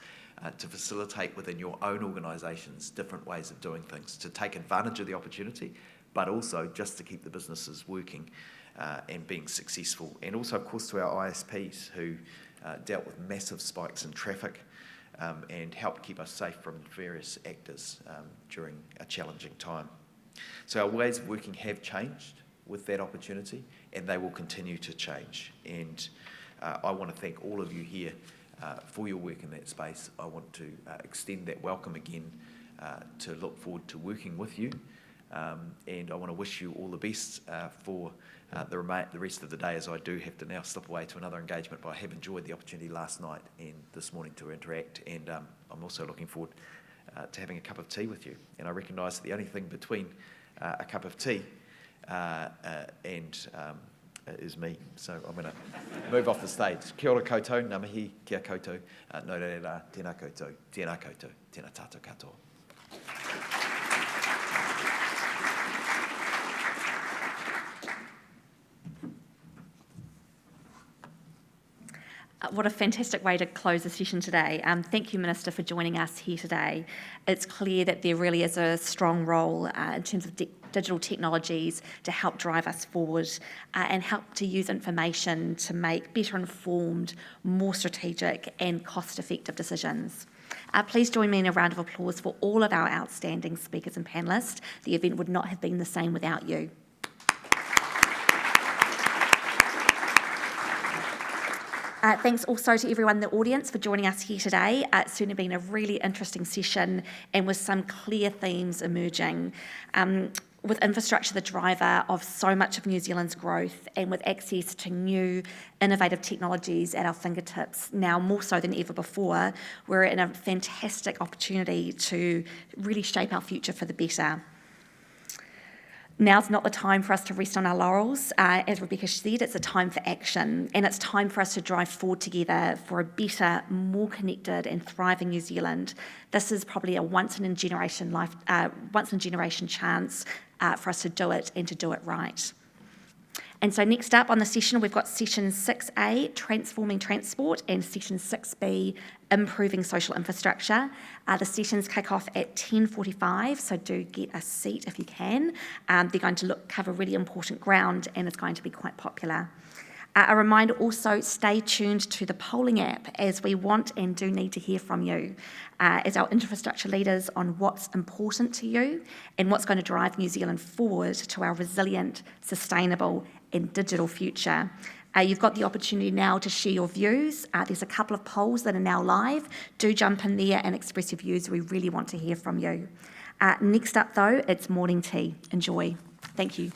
to facilitate within your own organisations different ways of doing things, to take advantage of the opportunity, but also just to keep the businesses working and being successful. And also, of course, to our ISPs who dealt with massive spikes in traffic and helped keep us safe from various actors during a challenging time. So our ways of working have changed with that opportunity, and they will continue to change. And I want to thank all of you here for your work in that space. I want to extend that welcome again, to look forward to working with you. And I want to wish you all the best for the rest of the day, as I do have to now slip away to another engagement, but I have enjoyed the opportunity last night and this morning to interact, and I'm also looking forward to having a cup of tea with you. And I recognise that the only thing between a cup of tea and is me, so I'm going to move off the stage. Kia ora koutou, ngā mihi, kia koutou, no reira, tēnā koutou, tēnā tātou katoa. What a fantastic way to close the session today. Thank you, Minister, for joining us here today. It's clear that there really is a strong role in terms of digital technologies to help drive us forward and help to use information to make better informed, more strategic and cost-effective decisions. Please join me in a round of applause for all of our outstanding speakers and panellists. The event would not have been the same without you. Thanks also to everyone in the audience for joining us here today. It's certainly been a really interesting session and with some clear themes emerging. With infrastructure the driver of so much of New Zealand's growth and with access to new innovative technologies at our fingertips, now more so than ever before, we're in a fantastic opportunity to really shape our future for the better. Now's not the time for us to rest on our laurels. As Rebecca said, it's a time for action, and it's time for us to drive forward together for a better, more connected and thriving New Zealand. This is probably a once-in-a-generation chance for us to do it and to do it right. And so next up on the session, we've got session 6A, Transforming Transport, and session 6B, Improving Social Infrastructure. The sessions kick off at 10:45, so do get a seat if you can. They're going to cover really important ground and it's going to be quite popular. A reminder also, stay tuned to the polling app as we want and do need to hear from you as our infrastructure leaders on what's important to you and what's going to drive New Zealand forward to our resilient, sustainable and digital future. You've got the opportunity now to share your views. There's a couple of polls that are now live. Do jump in there and express your views. We really want to hear from you. Next up though, it's morning tea. Enjoy. Thank you.